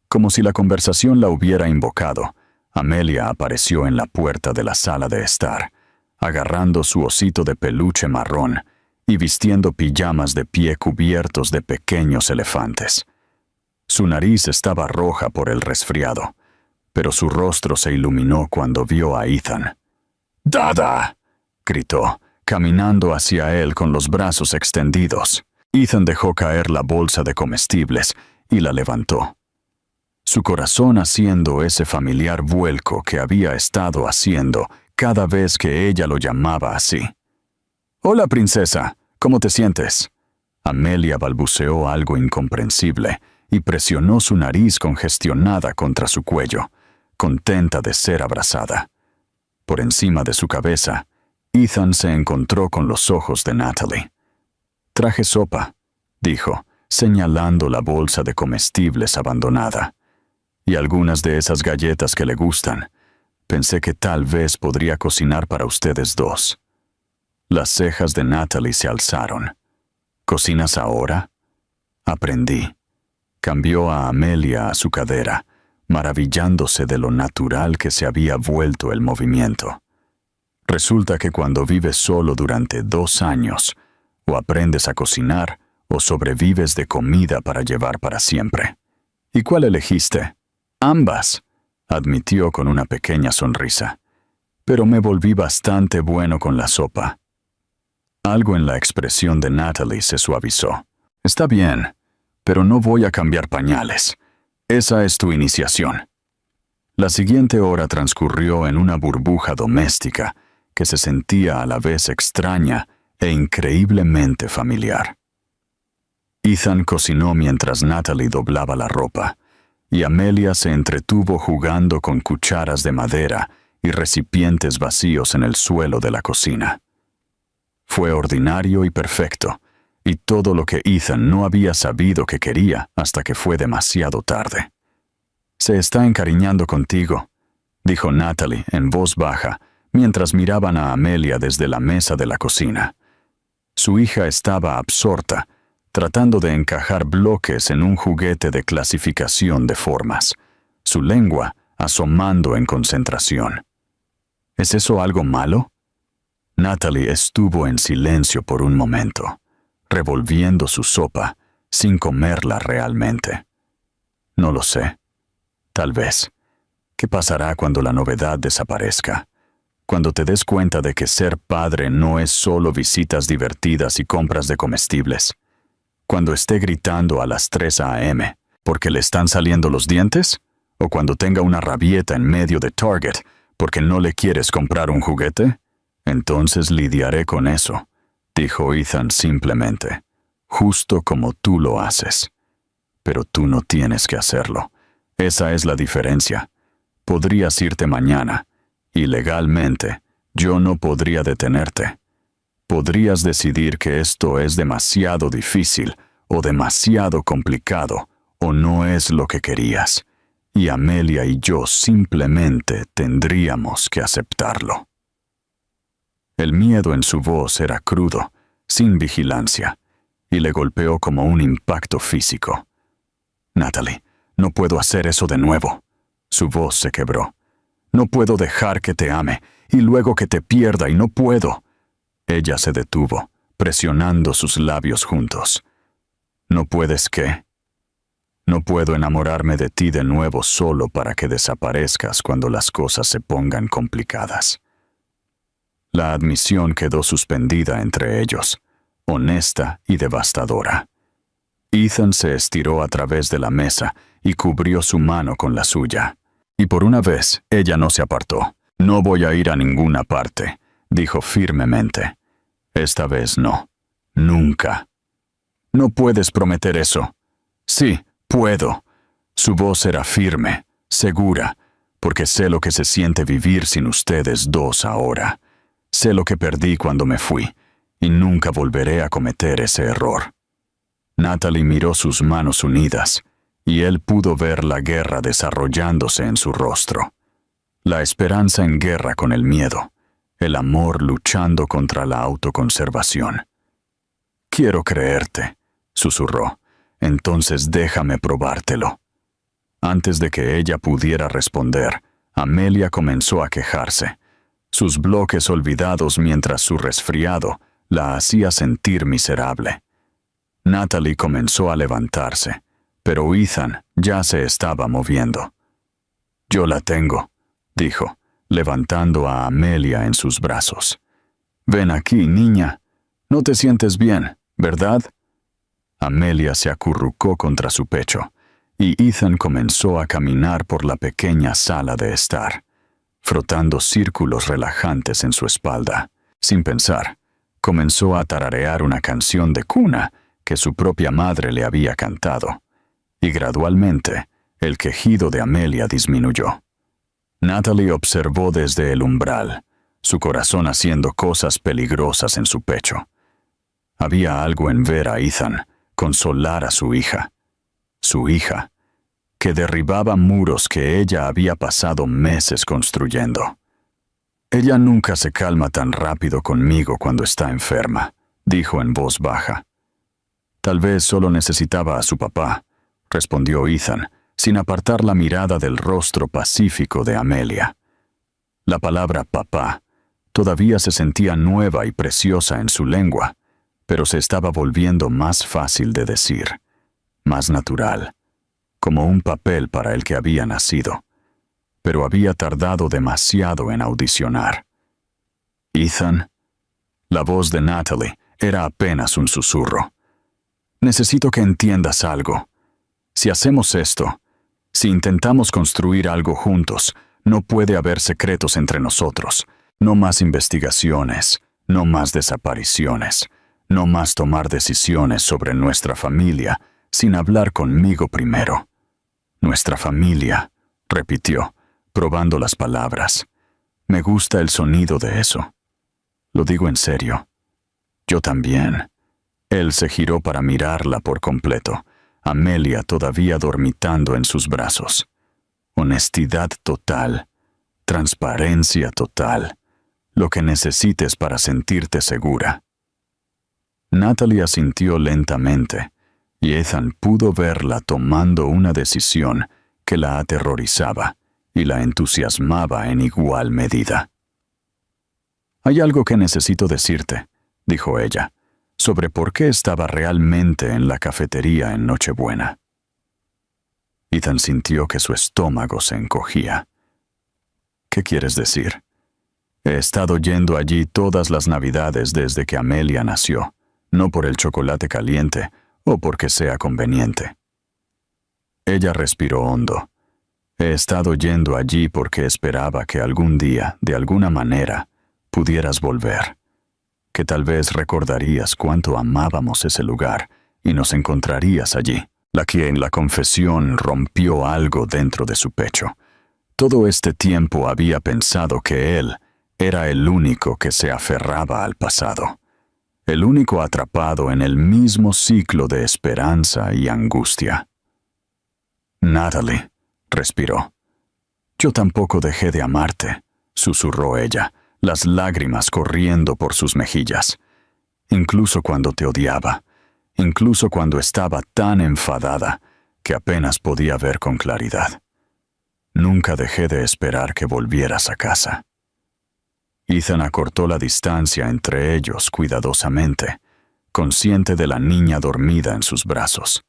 Como si la conversación la hubiera invocado, Amelia apareció en la puerta de la sala de estar, agarrando su osito de peluche marrón y vistiendo pijamas de pie cubiertos de pequeños elefantes. Su nariz estaba roja por el resfriado, pero su rostro se iluminó cuando vio a Ethan. «¡Dada!», gritó, caminando hacia él con los brazos extendidos. Ethan dejó caer la bolsa de comestibles y la levantó, su corazón haciendo ese familiar vuelco que había estado haciendo cada vez que ella lo llamaba así. «Hola, princesa, ¿cómo te sientes?». Amelia balbuceó algo incomprensible y presionó su nariz congestionada contra su cuello, contenta de ser abrazada. Por encima de su cabeza, Ethan se encontró con los ojos de Natalie. «Traje sopa», dijo, señalando la bolsa de comestibles abandonada. «Y algunas de esas galletas que le gustan. Pensé que tal vez podría cocinar para ustedes 2». Las cejas de Natalie se alzaron. «¿Cocinas ahora?». «Aprendí». Cambió a Amelia a su cadera, maravillándose de lo natural que se había vuelto el movimiento. Resulta que cuando vives solo durante 2 años, o aprendes a cocinar, o sobrevives de comida para llevar para siempre. ¿Y cuál elegiste? Ambas, admitió con una pequeña sonrisa. Pero me volví bastante bueno con la sopa. Algo en la expresión de Natalie se suavizó. Está bien, pero no voy a cambiar pañales. Esa es tu iniciación. La siguiente hora transcurrió en una burbuja doméstica que se sentía a la vez extraña e increíblemente familiar. Ethan cocinó mientras Natalie doblaba la ropa, y Amelia se entretuvo jugando con cucharas de madera y recipientes vacíos en el suelo de la cocina. Fue ordinario y perfecto, y todo lo que Ethan no había sabido que quería hasta que fue demasiado tarde. «Se está encariñando contigo», dijo Natalie en voz baja, mientras miraban a Amelia desde la mesa de la cocina. Su hija estaba absorta, tratando de encajar bloques en un juguete de clasificación de formas, su lengua asomando en concentración. ¿Es eso algo malo? Natalie estuvo en silencio por un momento, revolviendo su sopa, sin comerla realmente. No lo sé. Tal vez. ¿Qué pasará cuando la novedad desaparezca? Cuando te des cuenta de que ser padre no es solo visitas divertidas y compras de comestibles. Cuando esté gritando a las 3 a.m. porque le están saliendo los dientes, o cuando tenga una rabieta en medio de Target porque no le quieres comprar un juguete, entonces lidiaré con eso, dijo Ethan simplemente, justo como tú lo haces. Pero tú no tienes que hacerlo. Esa es la diferencia. Podrías irte mañana, y legalmente, yo no podría detenerte. Podrías decidir que esto es demasiado difícil, o demasiado complicado, o no es lo que querías, y Amelia y yo simplemente tendríamos que aceptarlo. El miedo en su voz era crudo, sin vigilancia, y le golpeó como un impacto físico. Natalie, no puedo hacer eso de nuevo. Su voz se quebró. No puedo dejar que te ame, y luego que te pierda, y no puedo. Ella se detuvo, presionando sus labios juntos. ¿No puedes qué? No puedo enamorarme de ti de nuevo solo para que desaparezcas cuando las cosas se pongan complicadas. La admisión quedó suspendida entre ellos, honesta y devastadora. Ethan se estiró a través de la mesa y cubrió su mano con la suya. Y por una vez, ella no se apartó. «No voy a ir a ninguna parte», dijo firmemente. «Esta vez no. Nunca». «No puedes prometer eso». «Sí, puedo». Su voz era firme, segura, porque sé lo que se siente vivir sin ustedes dos ahora. Sé lo que perdí cuando me fui, y nunca volveré a cometer ese error. Natalie miró sus manos unidas, y él pudo ver la guerra desarrollándose en su rostro. La esperanza en guerra con el miedo, el amor luchando contra la autoconservación. «Quiero creerte», susurró. «Entonces déjame probártelo». Antes de que ella pudiera responder, Amelia comenzó a quejarse. Sus bloques olvidados mientras su resfriado la hacía sentir miserable. Natalie comenzó a levantarse, pero Ethan ya se estaba moviendo. «Yo la tengo», dijo, levantando a Amelia en sus brazos. «Ven aquí, niña. No te sientes bien, ¿verdad?» Amelia se acurrucó contra su pecho, y Ethan comenzó a caminar por la pequeña sala de estar, frotando círculos relajantes en su espalda. Sin pensar, comenzó a tararear una canción de cuna que su propia madre le había cantado, y gradualmente el quejido de Amelia disminuyó. Natalie observó desde el umbral, su corazón haciendo cosas peligrosas en su pecho. Había algo en ver a Ethan consolar a su hija, que derribaba muros que ella había pasado meses construyendo. «Ella nunca se calma tan rápido conmigo cuando está enferma», dijo en voz baja. «Tal vez solo necesitaba a su papá», respondió Ethan, sin apartar la mirada del rostro pacífico de Amelia. La palabra papá todavía se sentía nueva y preciosa en su lengua, pero se estaba volviendo más fácil de decir, más natural, como un papel para el que había nacido, pero había tardado demasiado en audicionar. Ethan. La voz de Natalie era apenas un susurro. Necesito que entiendas algo. Si hacemos esto, si intentamos construir algo juntos, no puede haber secretos entre nosotros. No más investigaciones, no más desapariciones, no más tomar decisiones sobre nuestra familia sin hablar conmigo primero. Nuestra familia, repitió, probando las palabras. Me gusta el sonido de eso. Lo digo en serio. Yo también. Él se giró para mirarla por completo, Amelia todavía dormitando en sus brazos. Honestidad total, transparencia total, lo que necesites para sentirte segura. Natalie asintió lentamente, y Ethan pudo verla tomando una decisión que la aterrorizaba y la entusiasmaba en igual medida. Hay algo que necesito decirte, dijo ella, sobre por qué estaba realmente en la cafetería en Nochebuena. Ethan sintió que su estómago se encogía. ¿Qué quieres decir? He estado yendo allí todas las Navidades desde que Amelia nació, no por el chocolate caliente o porque sea conveniente. Ella respiró hondo. He estado yendo allí porque esperaba que algún día, de alguna manera, pudieras volver, que tal vez recordarías cuánto amábamos ese lugar y nos encontrarías allí. La que en la confesión rompió algo dentro de su pecho. Todo este tiempo había pensado que él era el único que se aferraba al pasado, el único atrapado en el mismo ciclo de esperanza y angustia. Natalie, respiró. Yo tampoco dejé de amarte, susurró ella, las lágrimas corriendo por sus mejillas. Incluso cuando te odiaba, incluso cuando estaba tan enfadada que apenas podía ver con claridad. Nunca dejé de esperar que volvieras a casa. Ethan acortó la distancia entre ellos cuidadosamente, consciente de la niña dormida en sus brazos.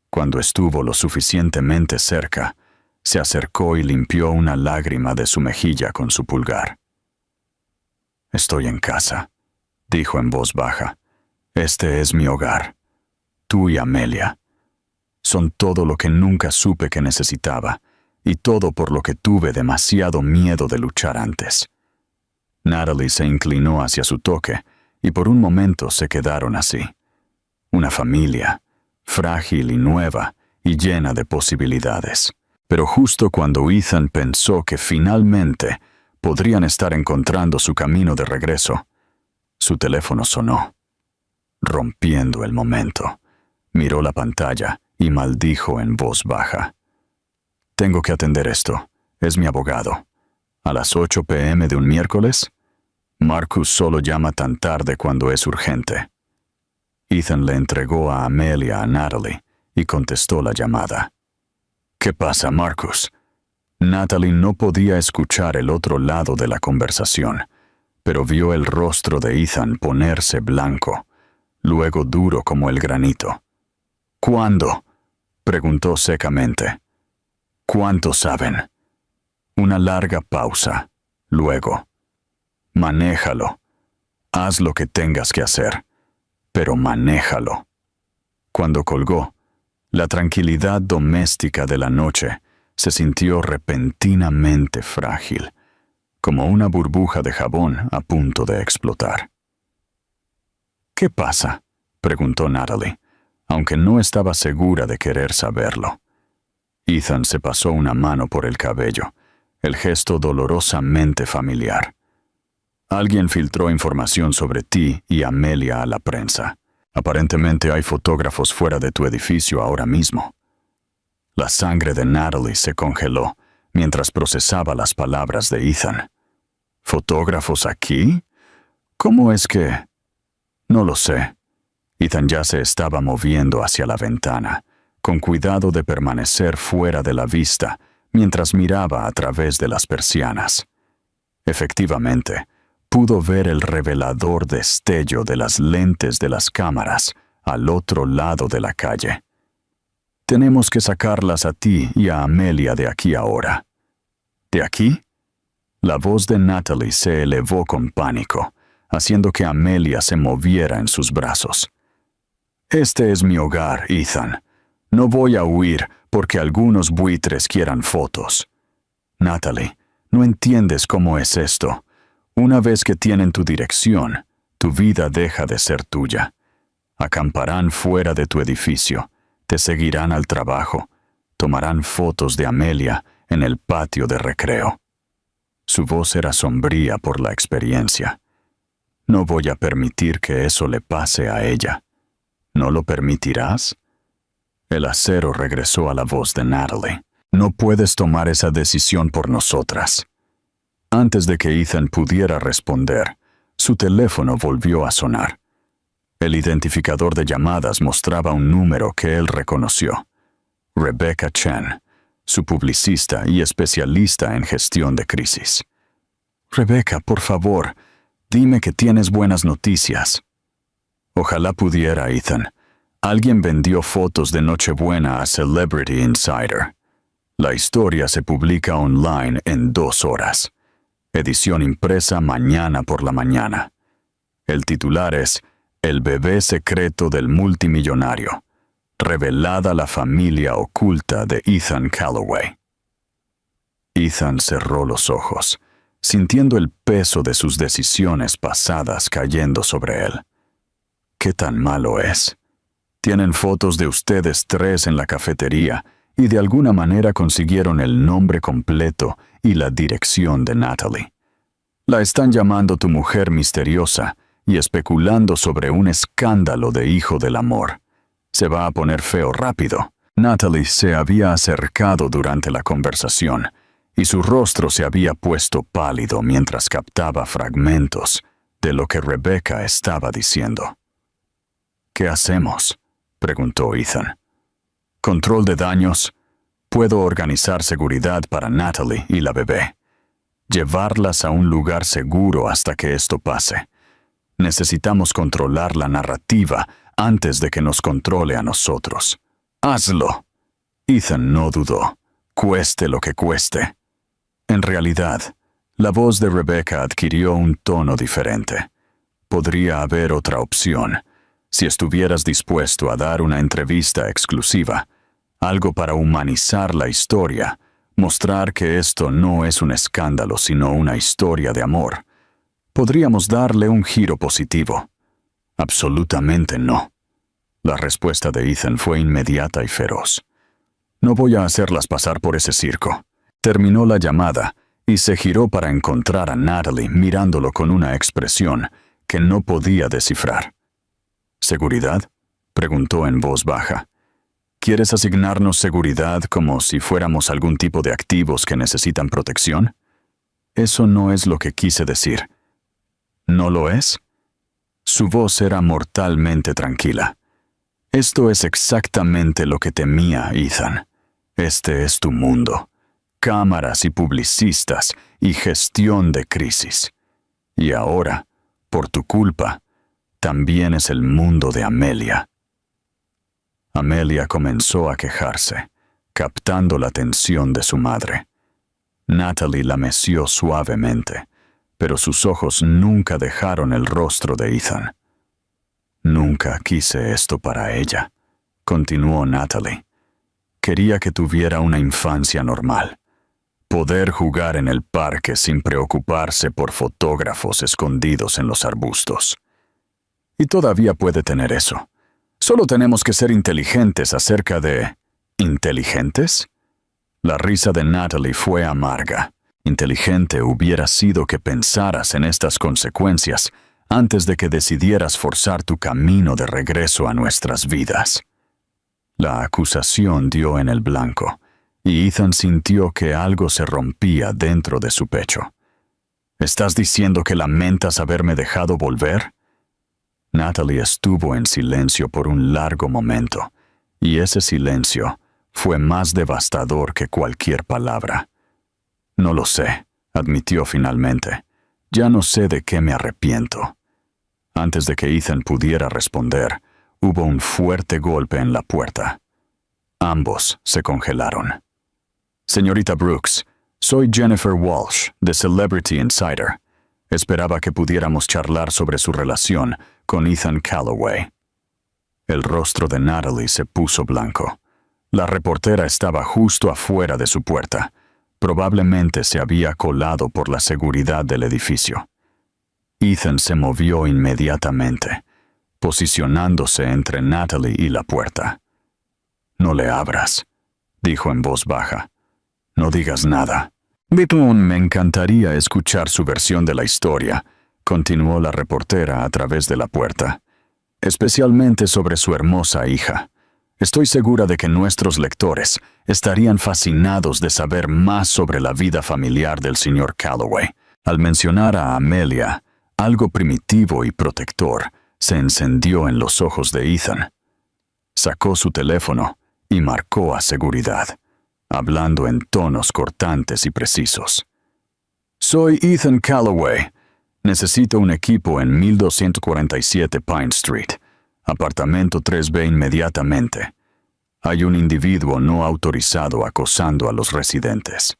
Cuando estuvo lo suficientemente cerca, se acercó y limpió una lágrima de su mejilla con su pulgar. Estoy en casa, dijo en voz baja. Este es mi hogar. Tú y Amelia. Son todo lo que nunca supe que necesitaba, y todo por lo que tuve demasiado miedo de luchar antes. Natalie se inclinó hacia su toque, y por un momento se quedaron así. Una familia, frágil y nueva, y llena de posibilidades. Pero justo cuando Ethan pensó que finalmente podrían estar encontrando su camino de regreso, su teléfono sonó. Rompiendo el momento, miró la pantalla y maldijo en voz baja. Tengo que atender esto. Es mi abogado. ¿A las 8 p.m. de un miércoles? Marcus solo llama tan tarde cuando es urgente. Ethan le entregó a Amelia a Natalie y contestó la llamada. ¿Qué pasa, Marcus? Natalie no podía escuchar el otro lado de la conversación, pero vio el rostro de Ethan ponerse blanco, luego duro como el granito. ¿Cuándo? Preguntó secamente. ¿Cuánto saben? Una larga pausa. Luego. Manéjalo. Haz lo que tengas que hacer, pero manéjalo. Cuando colgó, la tranquilidad doméstica de la noche se sintió repentinamente frágil, como una burbuja de jabón a punto de explotar. ¿Qué pasa?, preguntó Natalie, aunque no estaba segura de querer saberlo. Ethan se pasó una mano por el cabello, el gesto dolorosamente familiar. Alguien filtró información sobre ti y Amelia a la prensa. Aparentemente hay fotógrafos fuera de tu edificio ahora mismo. La sangre de Natalie se congeló mientras procesaba las palabras de Ethan. ¿Fotógrafos aquí? ¿Cómo es que...? No lo sé. Ethan ya se estaba moviendo hacia la ventana, con cuidado de permanecer fuera de la vista mientras miraba a través de las persianas. Efectivamente, pudo ver el revelador destello de las lentes de las cámaras al otro lado de la calle. Tenemos que sacarlas a ti y a Amelia de aquí ahora. ¿De aquí? La voz de Natalie se elevó con pánico, haciendo que Amelia se moviera en sus brazos. Este es mi hogar, Ethan. No voy a huir porque algunos buitres quieran fotos. Natalie, no entiendes cómo es esto. Una vez que tienen tu dirección, tu vida deja de ser tuya. Acamparán fuera de tu edificio, te seguirán al trabajo, tomarán fotos de Amelia en el patio de recreo. Su voz era sombría por la experiencia. No voy a permitir que eso le pase a ella. ¿No lo permitirás? El acero regresó a la voz de Natalie. No puedes tomar esa decisión por nosotras. Antes de que Ethan pudiera responder, su teléfono volvió a sonar. El identificador de llamadas mostraba un número que él reconoció. Rebecca Chen, su publicista y especialista en gestión de crisis. Rebecca, por favor, dime que tienes buenas noticias. Ojalá pudiera, Ethan. Alguien vendió fotos de Nochebuena a Celebrity Insider. La historia se publica online en 2 horas. Edición impresa mañana por la mañana. El titular es El bebé secreto del multimillonario. Revelada la familia oculta de Ethan Calloway. Ethan cerró los ojos, sintiendo el peso de sus decisiones pasadas cayendo sobre él. ¿Qué tan malo es? Tienen fotos de ustedes 3 en la cafetería y de alguna manera consiguieron el nombre completo y la dirección de Natalie. La están llamando tu mujer misteriosa y especulando sobre un escándalo de hijo del amor. Se va a poner feo rápido. Natalie se había acercado durante la conversación y su rostro se había puesto pálido mientras captaba fragmentos de lo que Rebecca estaba diciendo. ¿Qué hacemos?, preguntó Ethan. Control de daños. Puedo organizar seguridad para Natalie y la bebé. Llevarlas a un lugar seguro hasta que esto pase. Necesitamos controlar la narrativa antes de que nos controle a nosotros. ¡Hazlo! Ethan no dudó, cueste lo que cueste. En realidad, la voz de Rebecca adquirió un tono diferente. Podría haber otra opción, si estuvieras dispuesto a dar una entrevista exclusiva, algo para humanizar la historia, mostrar que esto no es un escándalo sino una historia de amor. Podríamos darle un giro positivo. Absolutamente no. La respuesta de Ethan fue inmediata y feroz. No voy a hacerlas pasar por ese circo. Terminó la llamada y se giró para encontrar a Natalie mirándolo con una expresión que no podía descifrar. ¿Seguridad?, preguntó en voz baja. ¿Quieres asignarnos seguridad como si fuéramos algún tipo de activos que necesitan protección? Eso no es lo que quise decir. ¿No lo es? Su voz era mortalmente tranquila. Esto es exactamente lo que temía, Ethan. Este es tu mundo. Cámaras y publicistas y gestión de crisis. Y ahora, por tu culpa, también es el mundo de Amelia. Amelia comenzó a quejarse, captando la atención de su madre. Natalie la meció suavemente, pero sus ojos nunca dejaron el rostro de Ethan. Nunca quise esto para ella, continuó Natalie. Quería que tuviera una infancia normal. Poder jugar en el parque sin preocuparse por fotógrafos escondidos en los arbustos. Y todavía puede tener eso. Solo tenemos que ser inteligentes acerca de... ¿Inteligentes? La risa de Natalie fue amarga. Inteligente hubiera sido que pensaras en estas consecuencias antes de que decidieras forzar tu camino de regreso a nuestras vidas. La acusación dio en el blanco, y Ethan sintió que algo se rompía dentro de su pecho. ¿Estás diciendo que lamentas haberme dejado volver? Natalie estuvo en silencio por un largo momento, Y ese silencio fue más devastador que cualquier palabra. No lo sé, admitió finalmente. Ya no sé de qué me arrepiento. Antes de que Ethan pudiera responder, hubo un fuerte golpe en la puerta. Ambos se congelaron. Señorita Brooks, soy Jennifer Walsh, de Celebrity Insider. Esperaba que pudiéramos charlar sobre su relación con Ethan Calloway. El rostro de Natalie se puso blanco. La reportera estaba justo afuera de su puerta. Probablemente se había colado por la seguridad del edificio. Ethan se movió inmediatamente, posicionándose entre Natalie y la puerta. «No le abras», dijo en voz baja. «No digas nada». «Me encantaría escuchar su versión de la historia», continuó la reportera a través de la puerta. «Especialmente sobre su hermosa hija. Estoy segura de que nuestros lectores estarían fascinados de saber más sobre la vida familiar del señor Calloway». Al mencionar a Amelia, algo primitivo y protector se encendió en los ojos de Ethan. Sacó su teléfono y marcó a seguridad, hablando en tonos cortantes y precisos. «Soy Ethan Calloway. Necesito un equipo en 1247 Pine Street, apartamento 3B inmediatamente. Hay un individuo no autorizado acosando a los residentes».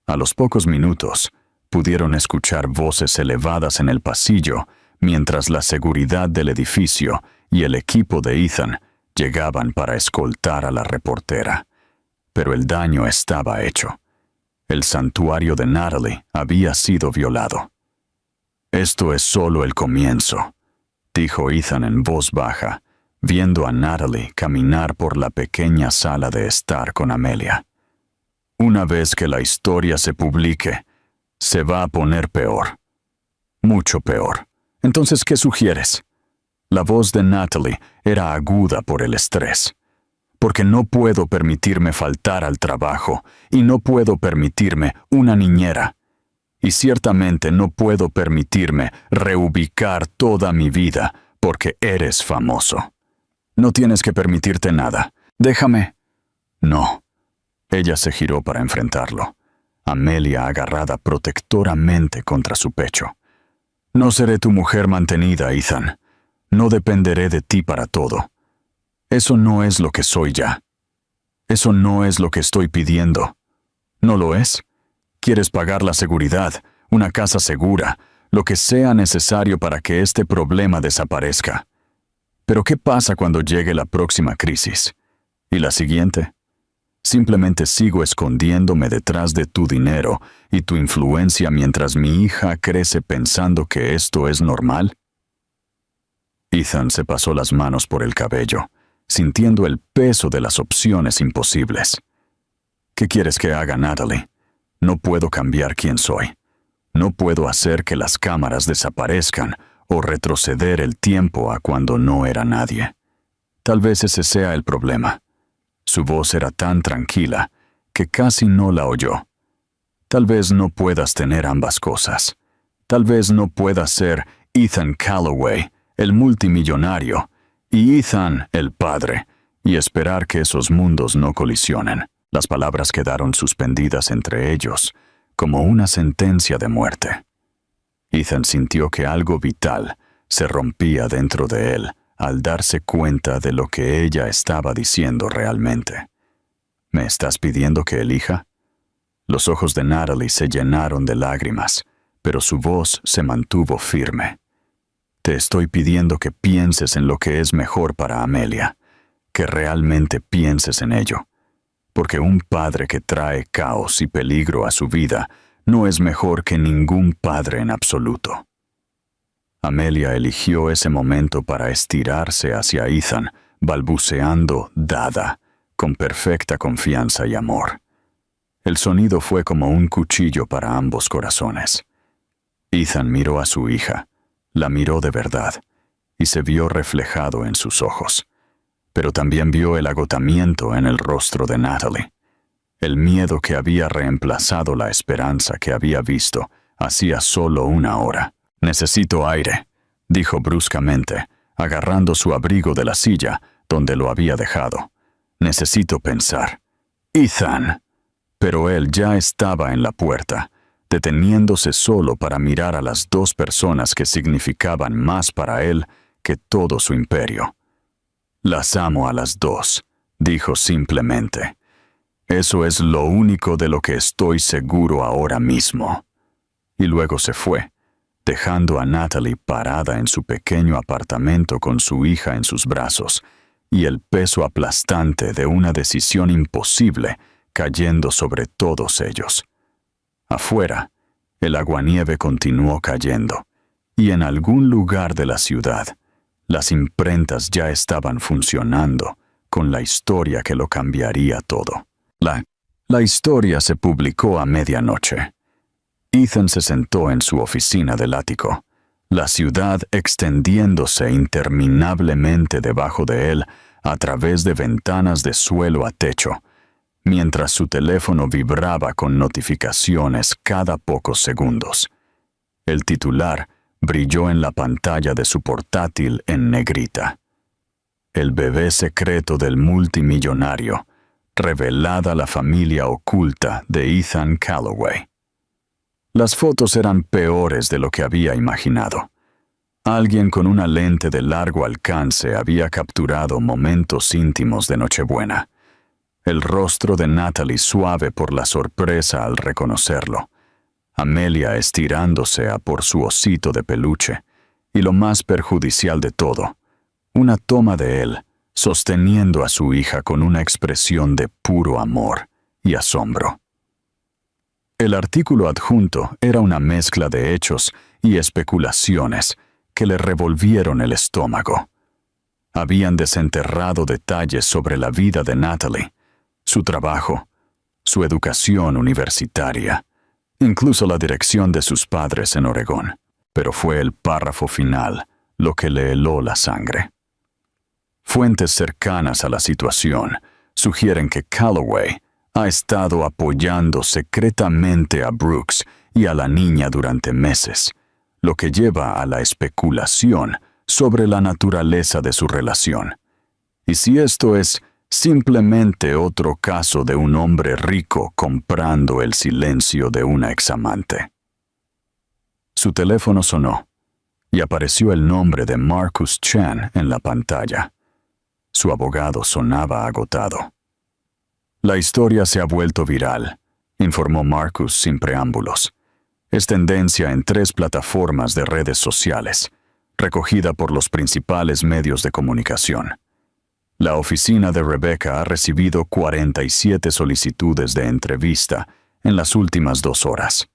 A los pocos minutos, pudieron escuchar voces elevadas en el pasillo mientras la seguridad del edificio y el equipo de Ethan llegaban para escoltar a la reportera. Pero el daño estaba hecho. El santuario de Natalie había sido violado. «Esto es solo el comienzo», dijo Ethan en voz baja, viendo a Natalie caminar por la pequeña sala de estar con Amelia. «Una vez que la historia se publique, se va a poner peor. Mucho peor. Entonces, ¿qué sugieres?» La voz de Natalie era aguda por el estrés. «Porque no puedo permitirme faltar al trabajo y no puedo permitirme una niñera. Y ciertamente no puedo permitirme reubicar toda mi vida porque eres famoso. No tienes que permitirte nada. Déjame». «No». Ella se giró para enfrentarlo, Amelia agarrada protectoramente contra su pecho. «No seré tu mujer mantenida, Ethan. No dependeré de ti para todo. Eso no es lo que soy ya. Eso no es lo que estoy pidiendo. ¿No lo es? Quieres pagar la seguridad, una casa segura, lo que sea necesario para que este problema desaparezca. Pero ¿qué pasa cuando llegue la próxima crisis? ¿Y la siguiente? Simplemente sigo escondiéndome detrás de tu dinero y tu influencia mientras mi hija crece pensando que esto es normal». Ethan se pasó las manos por el cabello, sintiendo el peso de las opciones imposibles. «¿Qué quieres que haga, Natalie? No puedo cambiar quién soy. No puedo hacer que las cámaras desaparezcan o retroceder el tiempo a cuando no era nadie. Tal vez ese sea el problema». Su voz era tan tranquila que casi no la oyó. «Tal vez no puedas tener ambas cosas. Tal vez no puedas ser Ethan Calloway, el multimillonario, y Ethan, el padre, y esperar que esos mundos no colisionen». Las palabras quedaron suspendidas entre ellos, como una sentencia de muerte. Ethan sintió que algo vital se rompía dentro de él al darse cuenta de lo que ella estaba diciendo realmente. «¿Me estás pidiendo que elija?» Los ojos de Natalie se llenaron de lágrimas, pero su voz se mantuvo firme. «Te estoy pidiendo que pienses en lo que es mejor para Amelia, que realmente pienses en ello, porque un padre que trae caos y peligro a su vida no es mejor que ningún padre en absoluto». Amelia eligió ese momento para estirarse hacia Ethan, balbuceando «dada», con perfecta confianza y amor. El sonido fue como un cuchillo para ambos corazones. Ethan miró a su hija, la miró de verdad, y se vio reflejado en sus ojos. Pero también vio el agotamiento en el rostro de Natalie, el miedo que había reemplazado la esperanza que había visto hacía solo una hora. «Necesito aire», dijo bruscamente, agarrando su abrigo de la silla donde lo había dejado. Necesito pensar. Ethan. Pero él ya estaba en la puerta, deteniéndose solo para mirar a las dos personas que significaban más para él que todo su imperio. Las amo a las dos, dijo simplemente. Eso es lo único de lo que estoy seguro ahora mismo. Y luego se fue, dejando a Natalie parada en su pequeño apartamento con su hija en sus brazos y el peso aplastante de una decisión imposible cayendo sobre todos ellos. Afuera, el aguanieve continuó cayendo, y en algún lugar de la ciudad, las imprentas ya estaban funcionando con la historia que lo cambiaría todo. La historia se publicó a medianoche. Ethan se sentó en su oficina del ático, la ciudad extendiéndose interminablemente debajo de él a través de ventanas de suelo a techo, mientras su teléfono vibraba con notificaciones cada pocos segundos. El titular brilló en la pantalla de su portátil en negrita. El bebé secreto del multimillonario, revelada la familia oculta de Ethan Calloway. Las fotos eran peores de lo que había imaginado. Alguien con una lente de largo alcance había capturado momentos íntimos de Nochebuena. El rostro de Natalie suave por la sorpresa al reconocerlo. Amelia estirándose a por su osito de peluche. Y lo más perjudicial de todo, una toma de él, sosteniendo a su hija con una expresión de puro amor y asombro. El artículo adjunto era una mezcla de hechos y especulaciones que le revolvieron el estómago. Habían desenterrado detalles sobre la vida de Natalie, su trabajo, su educación universitaria, incluso la dirección de sus padres en Oregón, pero fue el párrafo final lo que le heló la sangre. Fuentes cercanas a la situación sugieren que Calloway ha estado apoyando secretamente a Brooks y a la niña durante meses, lo que lleva a la especulación sobre la naturaleza de su relación. Y si esto es simplemente otro caso de un hombre rico comprando el silencio de una examante. Su teléfono sonó y apareció el nombre de Marcus Chan en la pantalla. Su abogado sonaba agotado. La historia se ha vuelto viral, informó Marcus sin preámbulos. Es tendencia en 3 plataformas de redes sociales, recogida por los principales medios de comunicación. La oficina de Rebecca ha recibido 47 solicitudes de entrevista en las últimas 2 horas.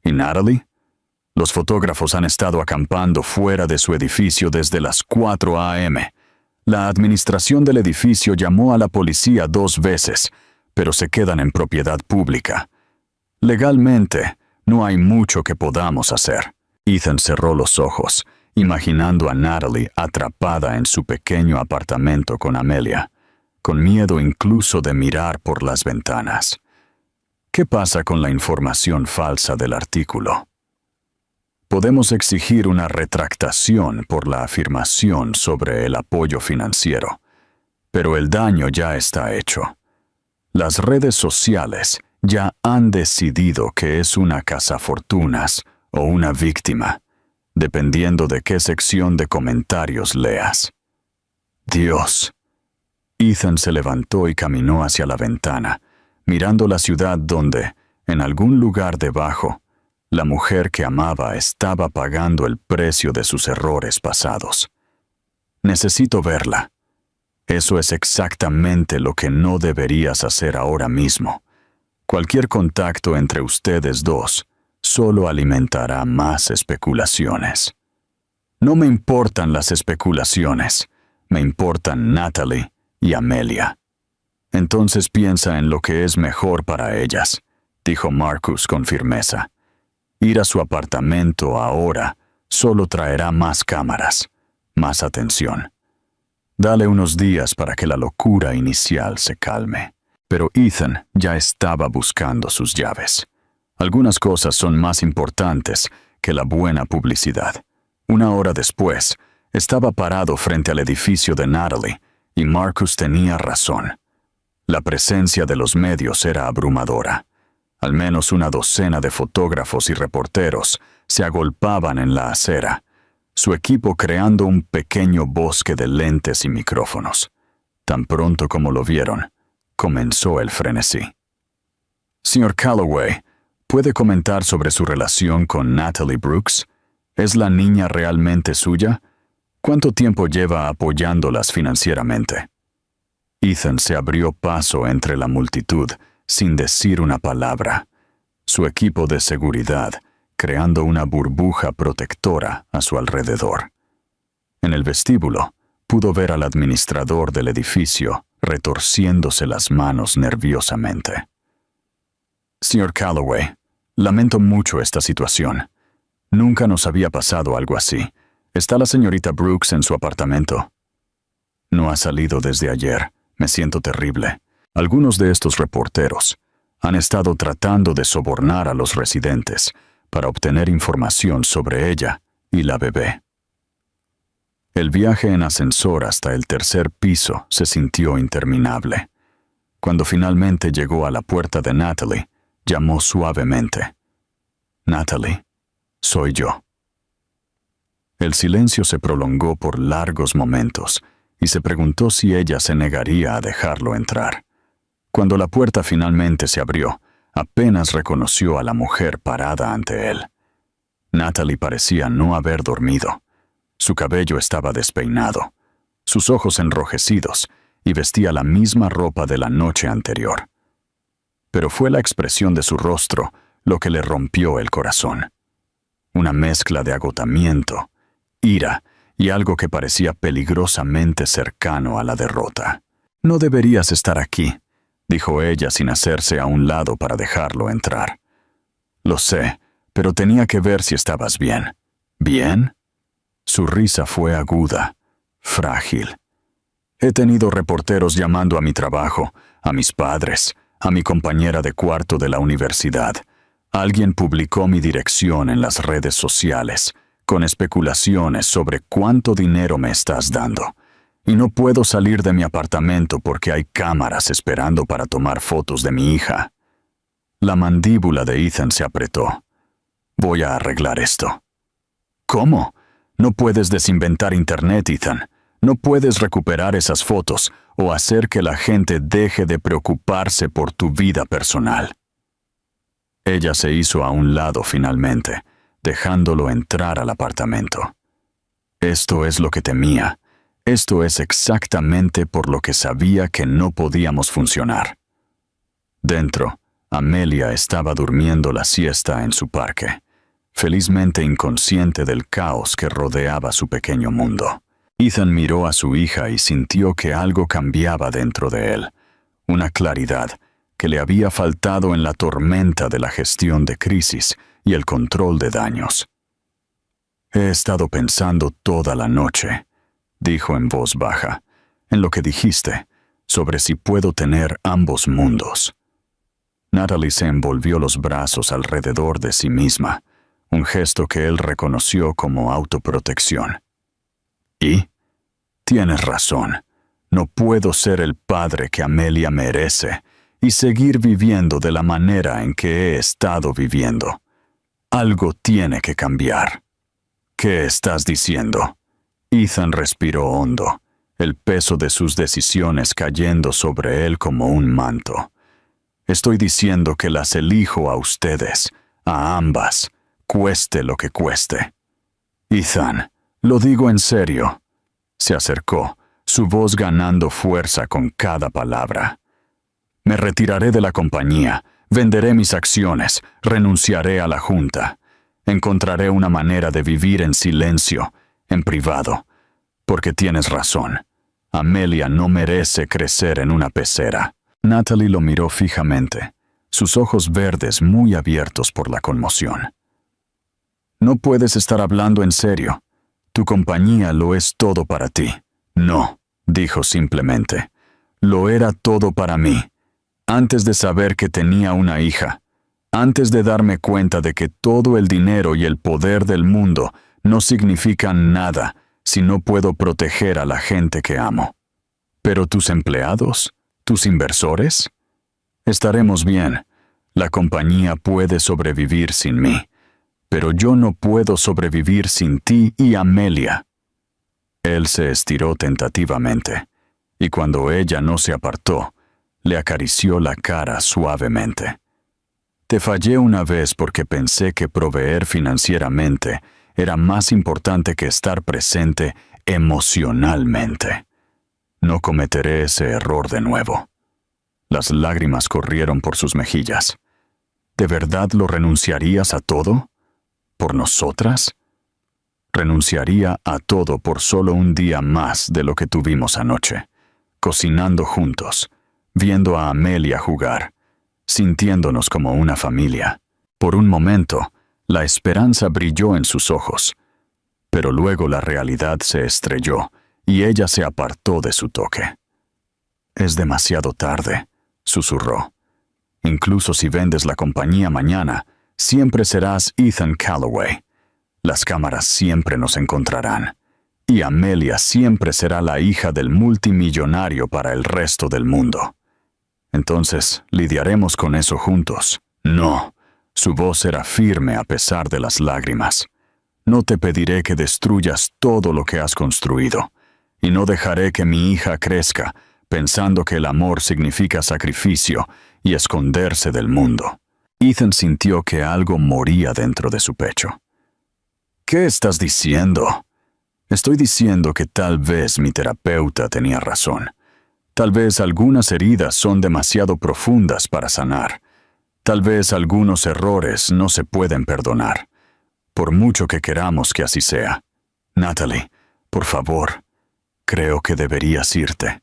¿Y Natalie? Los fotógrafos han estado acampando fuera de su edificio desde las 4 a.m. La administración del edificio llamó a la policía 2 veces, pero se quedan en propiedad pública. Legalmente, no hay mucho que podamos hacer. Ethan cerró los ojos, imaginando a Natalie atrapada en su pequeño apartamento con Amelia, con miedo incluso de mirar por las ventanas. ¿Qué pasa con la información falsa del artículo? Podemos exigir una retractación por la afirmación sobre el apoyo financiero, pero el daño ya está hecho. Las redes sociales ya han decidido que es una cazafortunas o una víctima, dependiendo de qué sección de comentarios leas. Dios. Ethan se levantó y caminó hacia la ventana, mirando la ciudad donde, en algún lugar debajo, la mujer que amaba estaba pagando el precio de sus errores pasados. Necesito verla. Eso es exactamente lo que no deberías hacer ahora mismo. Cualquier contacto entre ustedes dos solo alimentará más especulaciones. No me importan las especulaciones, me importan Natalie y Amelia. Entonces piensa en lo que es mejor para ellas, dijo Marcus con firmeza. Ir a su apartamento ahora solo traerá más cámaras, más atención. Dale unos días para que la locura inicial se calme. Pero Ethan ya estaba buscando sus llaves. Algunas cosas son más importantes que la buena publicidad. 1 hora después, estaba parado frente al edificio de Natalie, Y Marcus tenía razón. La presencia de los medios era abrumadora. Al menos una docena de fotógrafos y reporteros se agolpaban en la acera, su equipo creando un pequeño bosque de lentes y micrófonos. Tan pronto como lo vieron, comenzó el frenesí. Señor Calloway, ¿puede comentar sobre su relación con Natalie Brooks? ¿Es la niña realmente suya? ¿Cuánto tiempo lleva apoyándolas financieramente? Ethan se abrió paso entre la multitud, sin decir una palabra. Su equipo de seguridad, creando una burbuja protectora a su alrededor. En el vestíbulo, pudo ver al administrador del edificio retorciéndose las manos nerviosamente. Señor Calloway, lamento mucho esta situación. Nunca nos había pasado algo así. ¿Está la señorita Brooks en su apartamento? No ha salido desde ayer. Me siento terrible. Algunos de estos reporteros han estado tratando de sobornar a los residentes para obtener información sobre ella y la bebé. El viaje en ascensor hasta el tercer piso se sintió interminable. Cuando finalmente llegó a la puerta de Natalie, llamó suavemente. «Natalie, soy yo». El silencio se prolongó por largos momentos y se preguntó si ella se negaría a dejarlo entrar. Cuando la puerta finalmente se abrió, apenas reconoció a la mujer parada ante él. Natalie parecía no haber dormido. Su cabello estaba despeinado, sus ojos enrojecidos, y vestía la misma ropa de la noche anterior. Pero fue la expresión de su rostro lo que le rompió el corazón. Una mezcla de agotamiento, ira y algo que parecía peligrosamente cercano a la derrota. «No deberías estar aquí», dijo ella sin hacerse a un lado para dejarlo entrar. «Lo sé, pero tenía que ver si estabas bien». «¿Bien?» Su risa fue aguda, frágil. «He tenido reporteros llamando a mi trabajo, a mis padres, a mi compañera de cuarto de la universidad. Alguien publicó mi dirección en las redes sociales, con especulaciones sobre cuánto dinero me estás dando. Y no puedo salir de mi apartamento porque hay cámaras esperando para tomar fotos de mi hija». La mandíbula de Ethan se apretó. «Voy a arreglar esto». «¿Cómo? No puedes desinventar Internet, Ethan. No puedes recuperar esas fotos o hacer que la gente deje de preocuparse por tu vida personal». Ella se hizo a un lado finalmente, dejándolo entrar al apartamento. Esto es lo que temía. Esto es exactamente por lo que sabía que no podíamos funcionar. Dentro, Amelia estaba durmiendo la siesta en su parque, felizmente inconsciente del caos que rodeaba su pequeño mundo. Ethan miró a su hija y sintió que algo cambiaba dentro de él, una claridad que le había faltado en la tormenta de la gestión de crisis y el control de daños. «He estado pensando toda la noche», dijo en voz baja, «en lo que dijiste, sobre si puedo tener ambos mundos». Natalie se envolvió los brazos alrededor de sí misma, un gesto que él reconoció como autoprotección. «¿Y? Tienes razón. No puedo ser el padre que Amelia merece y seguir viviendo de la manera en que he estado viviendo. Algo tiene que cambiar». «¿Qué estás diciendo?» Ethan respiró hondo, el peso de sus decisiones cayendo sobre él como un manto. «Estoy diciendo que las elijo a ustedes, a ambas, cueste lo que cueste». «Ethan, lo digo en serio». Se acercó, su voz ganando fuerza con cada palabra. «Me retiraré de la compañía, venderé mis acciones, renunciaré a la junta. Encontraré una manera de vivir en silencio, en privado, porque tienes razón. Amelia no merece crecer en una pecera». Natalie lo miró fijamente, sus ojos verdes muy abiertos por la conmoción. «No puedes estar hablando en serio. Tu compañía lo es todo para ti». «No», dijo simplemente. «Lo era todo para mí. Antes de saber que tenía una hija. Antes de darme cuenta de que todo el dinero y el poder del mundo no significan nada si no puedo proteger a la gente que amo. ¿Pero tus empleados? ¿Tus inversores? Estaremos bien. La compañía puede sobrevivir sin mí. Pero yo no puedo sobrevivir sin ti y Amelia. Él se estiró tentativamente, y cuando ella no se apartó, le acarició la cara suavemente. Te fallé una vez porque pensé que proveer financieramente era más importante que estar presente emocionalmente. No cometeré ese error de nuevo. Las lágrimas corrieron por sus mejillas. ¿De verdad lo renunciarías a todo? ¿Por nosotras? Renunciaría a todo por solo un día más de lo que tuvimos anoche, cocinando juntos, viendo a Amelia jugar, sintiéndonos como una familia. Por un momento, la esperanza brilló en sus ojos, pero luego la realidad se estrelló y ella se apartó de su toque. «Es demasiado tarde», susurró. «Incluso si vendes la compañía mañana, siempre serás Ethan Callaway. Las cámaras siempre nos encontrarán. Y Amelia siempre será la hija del multimillonario para el resto del mundo. Entonces, lidiaremos con eso juntos». «No». Su voz era firme a pesar de las lágrimas. «No te pediré que destruyas todo lo que has construido, y no dejaré que mi hija crezca pensando que el amor significa sacrificio y esconderse del mundo». Ethan sintió que algo moría dentro de su pecho. «¿Qué estás diciendo?» «Estoy diciendo que tal vez mi terapeuta tenía razón. Tal vez algunas heridas son demasiado profundas para sanar. Tal vez algunos errores no se pueden perdonar, por mucho que queramos que así sea. Natalie, por favor, creo que deberías irte».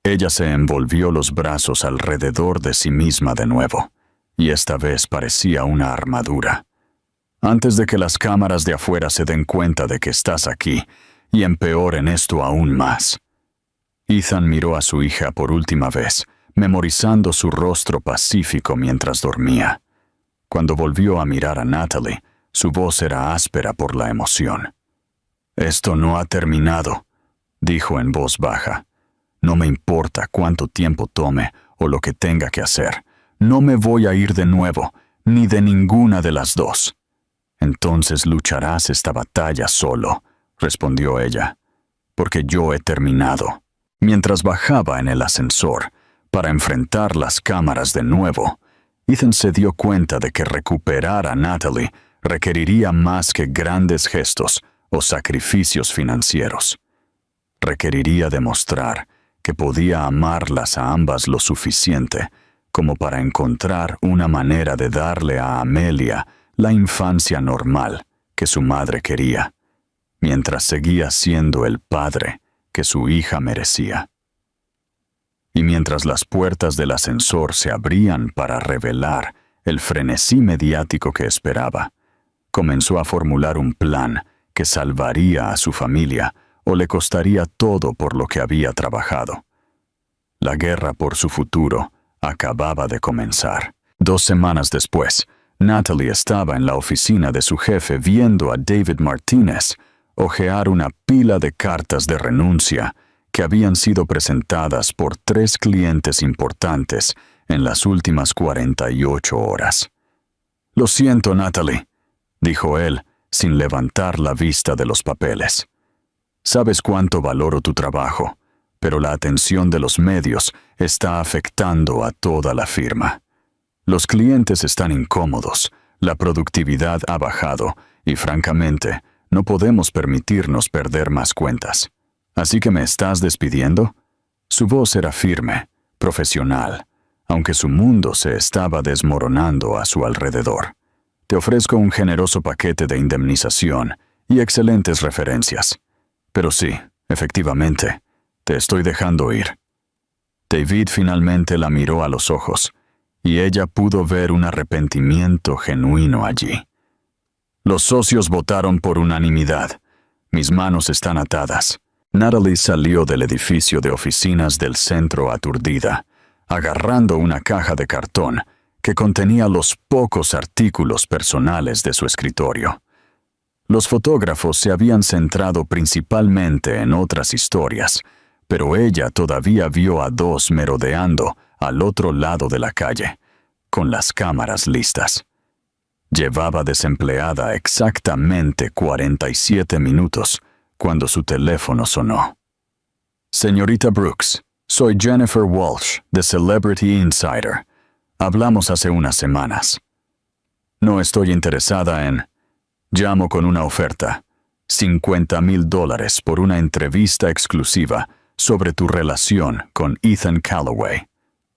Ella se envolvió los brazos alrededor de sí misma de nuevo, y esta vez parecía una armadura. «Antes de que las cámaras de afuera se den cuenta de que estás aquí, y empeoren esto aún más». Ethan miró a su hija por última vez, memorizando su rostro pacífico mientras dormía. Cuando volvió a mirar a Natalie, su voz era áspera por la emoción. «Esto no ha terminado», dijo en voz baja. «No me importa cuánto tiempo tome o lo que tenga que hacer. No me voy a ir de nuevo, ni de ninguna de las dos». «Entonces lucharás esta batalla solo», respondió ella, «porque yo he terminado». Mientras bajaba en el ascensor, para enfrentar las cámaras de nuevo, Ethan se dio cuenta de que recuperar a Natalie requeriría más que grandes gestos o sacrificios financieros. Requeriría demostrar que podía amarlas a ambas lo suficiente como para encontrar una manera de darle a Amelia la infancia normal que su madre quería, mientras seguía siendo el padre que su hija merecía. Y mientras las puertas del ascensor se abrían para revelar el frenesí mediático que esperaba, comenzó a formular un plan que salvaría a su familia o le costaría todo por lo que había trabajado. La guerra por su futuro acababa de comenzar. 2 semanas después, Natalie estaba en la oficina de su jefe viendo a David Martínez hojear una pila de cartas de renuncia que habían sido presentadas por 3 clientes importantes en las últimas 48 horas. «Lo siento, Natalie», dijo él, sin levantar la vista de los papeles. «Sabes cuánto valoro tu trabajo, pero la atención de los medios está afectando a toda la firma. Los clientes están incómodos, la productividad ha bajado y, francamente, no podemos permitirnos perder más cuentas. ¿Así que me estás despidiendo?» Su voz era firme, profesional, aunque su mundo se estaba desmoronando a su alrededor. «Te ofrezco un generoso paquete de indemnización y excelentes referencias. Pero sí, efectivamente, te estoy dejando ir». David finalmente la miró a los ojos, y ella pudo ver un arrepentimiento genuino allí. «Los socios votaron por unanimidad. Mis manos están atadas». Natalie salió del edificio de oficinas del centro aturdida, agarrando una caja de cartón que contenía los pocos artículos personales de su escritorio. Los fotógrafos se habían centrado principalmente en otras historias, pero ella todavía vio a dos merodeando al otro lado de la calle, con las cámaras listas. Llevaba desempleada exactamente 47 minutos cuando su teléfono sonó. Señorita Brooks, soy Jennifer Walsh, de Celebrity Insider. Hablamos hace unas semanas. No estoy interesada en... Llamo con una oferta. $50,000 por una entrevista exclusiva sobre tu relación con Ethan Callaway.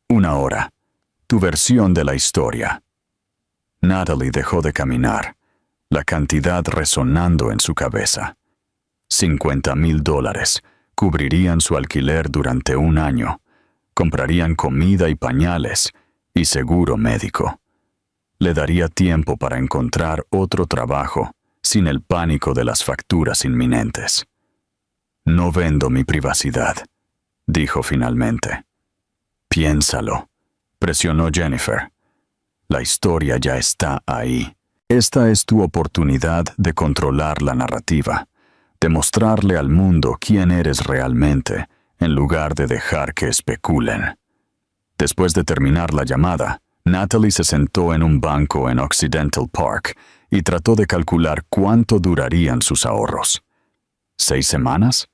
1 hora. Tu versión de la historia. Natalie dejó de caminar, la cantidad resonando en su cabeza. $50,000 cubrirían su alquiler durante 1 año, comprarían comida y pañales y seguro médico. Le daría tiempo para encontrar otro trabajo sin el pánico de las facturas inminentes. No vendo mi privacidad, dijo finalmente. Piénsalo, presionó Jennifer. La historia ya está ahí. Esta es tu oportunidad de controlar la narrativa, de mostrarle al mundo quién eres realmente, en lugar de dejar que especulen. Después de terminar la llamada, Natalie se sentó en un banco en Occidental Park y trató de calcular cuánto durarían sus ahorros. ¿6 semanas?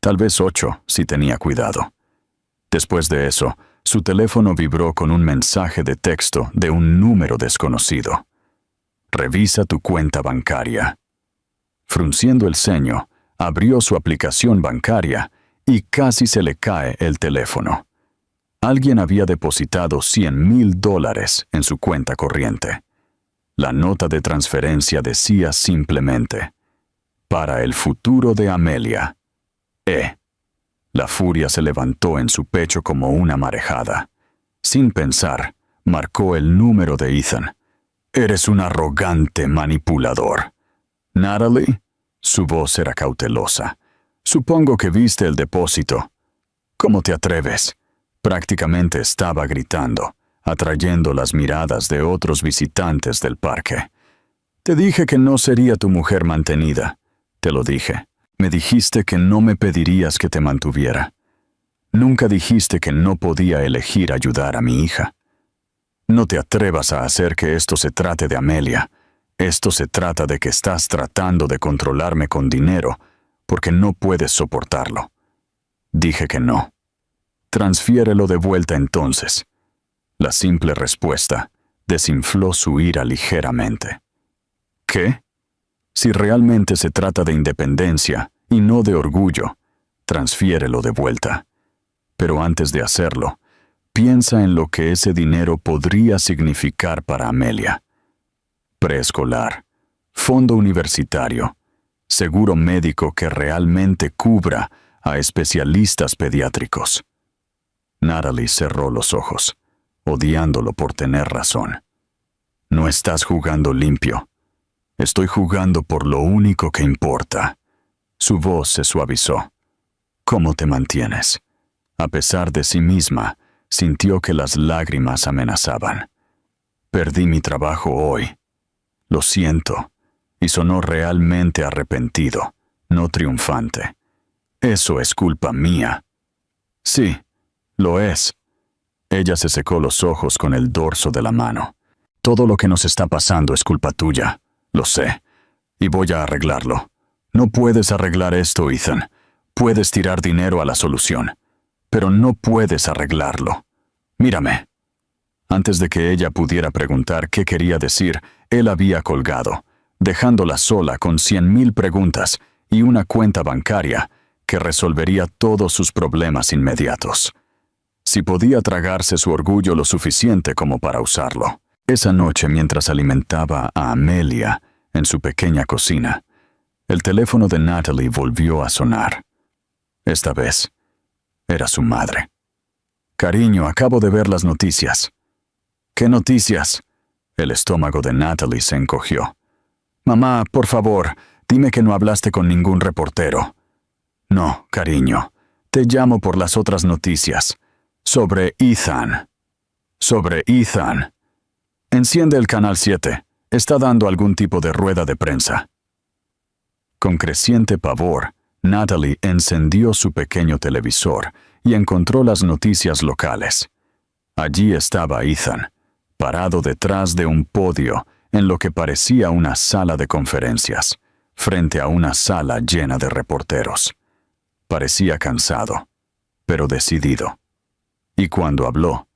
Tal vez 8, si tenía cuidado. Después de eso, su teléfono vibró con un mensaje de texto de un número desconocido. Revisa tu cuenta bancaria. Frunciendo el ceño, abrió su aplicación bancaria y casi se le cae el teléfono. Alguien había depositado $100,000 en su cuenta corriente. La nota de transferencia decía simplemente: para el futuro de Amelia. La furia se levantó en su pecho como una marejada. Sin pensar, marcó el número de Ethan. «Eres un arrogante manipulador». «Natalie», su voz era cautelosa. «Supongo que viste el depósito». «¿Cómo te atreves?». Prácticamente estaba gritando, atrayendo las miradas de otros visitantes del parque. «Te dije que no sería tu mujer mantenida». «Te lo dije. Me dijiste que no me pedirías que te mantuviera. Nunca dijiste que no podía elegir ayudar a mi hija. No te atrevas a hacer que esto se trate de Amelia. Esto se trata de que estás tratando de controlarme con dinero porque no puedes soportarlo». Dije que no. «Transfiérelo de vuelta entonces». La simple respuesta desinfló su ira ligeramente. ¿Qué? Si realmente se trata de independencia y no de orgullo, transfiérelo de vuelta. Pero antes de hacerlo, piensa en lo que ese dinero podría significar para Amelia. Preescolar, fondo universitario, seguro médico que realmente cubra a especialistas pediátricos. Natalie cerró los ojos, odiándolo por tener razón. «No estás jugando limpio. Estoy jugando por lo único que importa». Su voz se suavizó. «¿Cómo te mantienes?» A pesar de sí misma, sintió que las lágrimas amenazaban. «Perdí mi trabajo hoy. Lo siento». Y sonó realmente arrepentido, no triunfante. «Eso es culpa mía». «Sí, lo es». Ella se secó los ojos con el dorso de la mano. «Todo lo que nos está pasando es culpa tuya. Lo sé. Y voy a arreglarlo. No puedes arreglar esto, Ethan. Puedes tirar dinero a la solución. Pero no puedes arreglarlo. Mírame». Antes de que ella pudiera preguntar qué quería decir, él había colgado, dejándola sola con 100,000 preguntas y una cuenta bancaria que resolvería todos sus problemas inmediatos. Si podía tragarse su orgullo lo suficiente como para usarlo. Esa noche, mientras alimentaba a Amelia en su pequeña cocina, el teléfono de Natalie volvió a sonar. Esta vez, era su madre. «Cariño, acabo de ver las noticias». «¿Qué noticias?» El estómago de Natalie se encogió. «Mamá, por favor, dime que no hablaste con ningún reportero». «No, cariño, te llamo por las otras noticias. Sobre Ethan». «Sobre Ethan». «Enciende el canal 7. Está dando algún tipo de rueda de prensa». Con creciente pavor, Natalie encendió su pequeño televisor y encontró las noticias locales. Allí estaba Ethan, parado detrás de un podio en lo que parecía una sala de conferencias, frente a una sala llena de reporteros. Parecía cansado, pero decidido. Y cuando habló,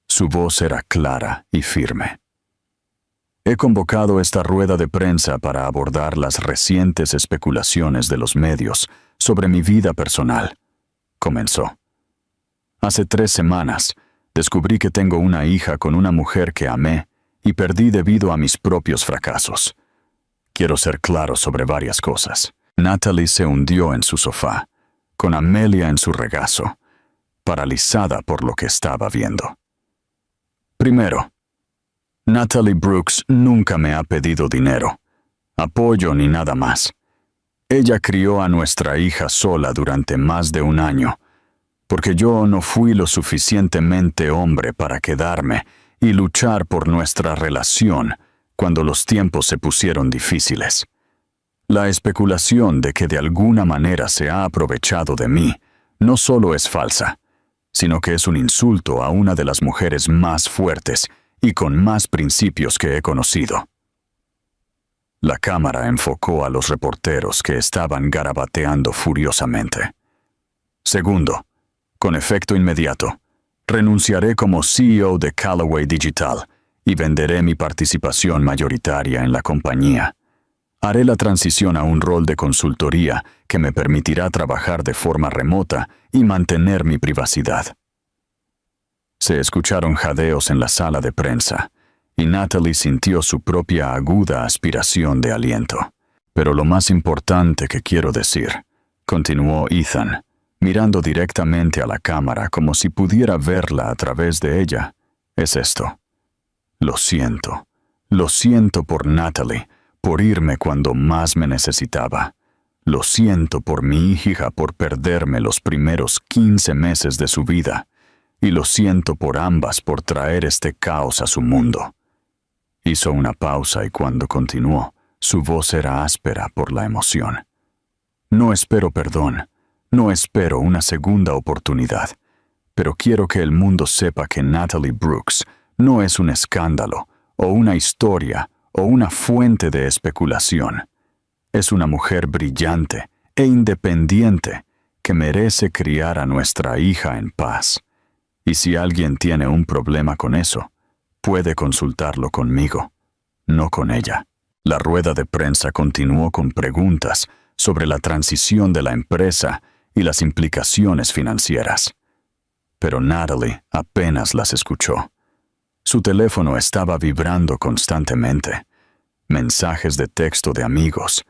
su voz era clara y firme. He convocado esta rueda de prensa para abordar las recientes especulaciones de los medios sobre mi vida personal, comenzó. Hace 3 semanas, descubrí que tengo una hija con una mujer que amé y perdí debido a mis propios fracasos. Quiero ser claro sobre varias cosas. Natalie se hundió en su sofá, con Amelia en su regazo, paralizada por lo que estaba viendo. Primero, Natalie Brooks nunca me ha pedido dinero, apoyo ni nada más. Ella crió a nuestra hija sola durante más de 1 año, porque yo no fui lo suficientemente hombre para quedarme y luchar por nuestra relación cuando los tiempos se pusieron difíciles. La especulación de que de alguna manera se ha aprovechado de mí no solo es falsa, sino que es un insulto a una de las mujeres más fuertes y con más principios que he conocido. La cámara enfocó a los reporteros que estaban garabateando furiosamente. Segundo, con efecto inmediato, renunciaré como CEO de Callaway Digital y venderé mi participación mayoritaria en la compañía. Haré la transición a un rol de consultoría que me permitirá trabajar de forma remota y mantener mi privacidad. Se escucharon jadeos en la sala de prensa, y Natalie sintió su propia aguda aspiración de aliento. Pero lo más importante que quiero decir, continuó Ethan, mirando directamente a la cámara como si pudiera verla a través de ella, es esto. Lo siento por Natalie, por irme cuando más me necesitaba. Lo siento por mi hija por perderme los primeros 15 meses de su vida. Y lo siento por ambas por traer este caos a su mundo. Hizo una pausa y cuando continuó, su voz era áspera por la emoción. No espero perdón, no espero una segunda oportunidad, pero quiero que el mundo sepa que Natalie Brooks no es un escándalo, o una historia, o una fuente de especulación. Es una mujer brillante e independiente que merece criar a nuestra hija en paz. Y si alguien tiene un problema con eso, puede consultarlo conmigo, no con ella. La rueda de prensa continuó con preguntas sobre la transición de la empresa y las implicaciones financieras. Pero Natalie apenas las escuchó. Su teléfono estaba vibrando constantemente. Mensajes de texto de amigos,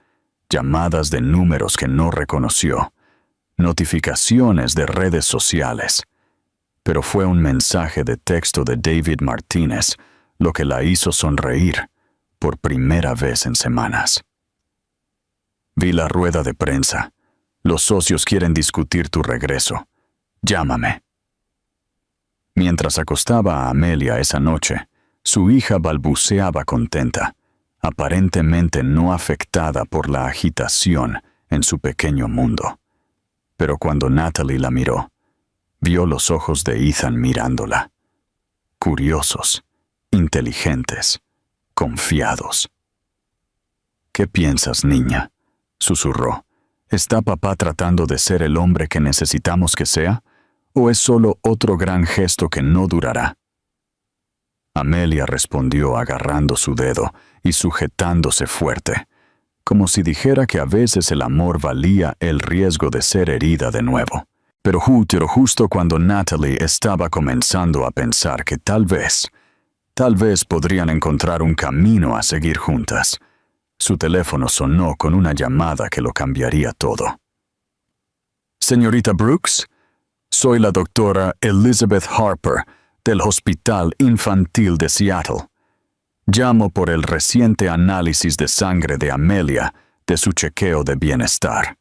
llamadas de números que no reconoció, notificaciones de redes sociales. Pero fue un mensaje de texto de David Martínez lo que la hizo sonreír por primera vez en semanas. Vi la rueda de prensa. Los socios quieren discutir tu regreso. Llámame. Mientras acostaba a Amelia esa noche, su hija balbuceaba contenta, aparentemente no afectada por la agitación en su pequeño mundo. Pero cuando Natalie la miró, vio los ojos de Ethan mirándola. Curiosos, inteligentes, confiados. ¿Qué piensas, niña?, susurró. ¿Está papá tratando de ser el hombre que necesitamos que sea? ¿O es solo otro gran gesto que no durará? Amelia respondió agarrando su dedo y sujetándose fuerte, como si dijera que a veces el amor valía el riesgo de ser herida de nuevo. Pero justo cuando Natalie estaba comenzando a pensar que tal vez podrían encontrar un camino a seguir juntas, su teléfono sonó con una llamada que lo cambiaría todo. Señorita Brooks, soy la doctora Elizabeth Harper del Hospital Infantil de Seattle. Llamo por el reciente análisis de sangre de Amelia de su chequeo de bienestar.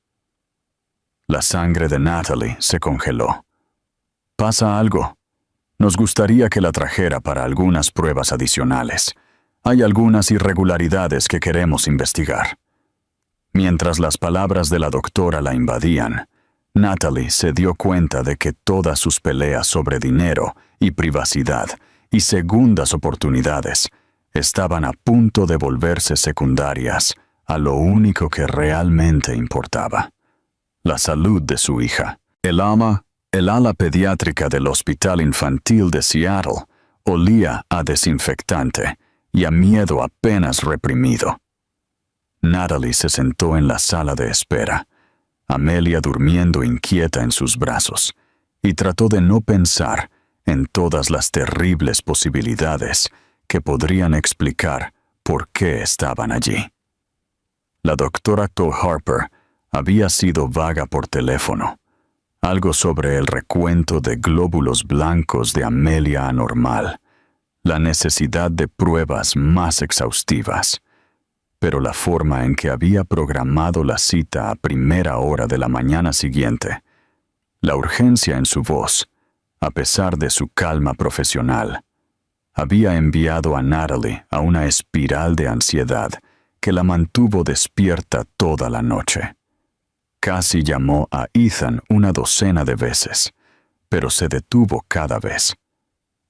La sangre de Natalie se congeló. ¿Pasa algo? Nos gustaría que la trajera para algunas pruebas adicionales. Hay algunas irregularidades que queremos investigar. Mientras las palabras de la doctora la invadían, Natalie se dio cuenta de que todas sus peleas sobre dinero y privacidad y segundas oportunidades estaban a punto de volverse secundarias a lo único que realmente importaba: la salud de su hija. El ala pediátrica del Hospital Infantil de Seattle olía a desinfectante y a miedo apenas reprimido. Natalie se sentó en la sala de espera, Amelia durmiendo inquieta en sus brazos, y trató de no pensar en todas las terribles posibilidades que podrían explicar por qué estaban allí. La doctora Cole Harper había sido vaga por teléfono, algo sobre el recuento de glóbulos blancos de Amelia anormal, la necesidad de pruebas más exhaustivas, pero la forma en que había programado la cita a primera hora de la mañana siguiente, la urgencia en su voz, a pesar de su calma profesional, había enviado a Natalie a una espiral de ansiedad que la mantuvo despierta toda la noche. Casi llamó a Ethan una docena de veces, pero se detuvo cada vez.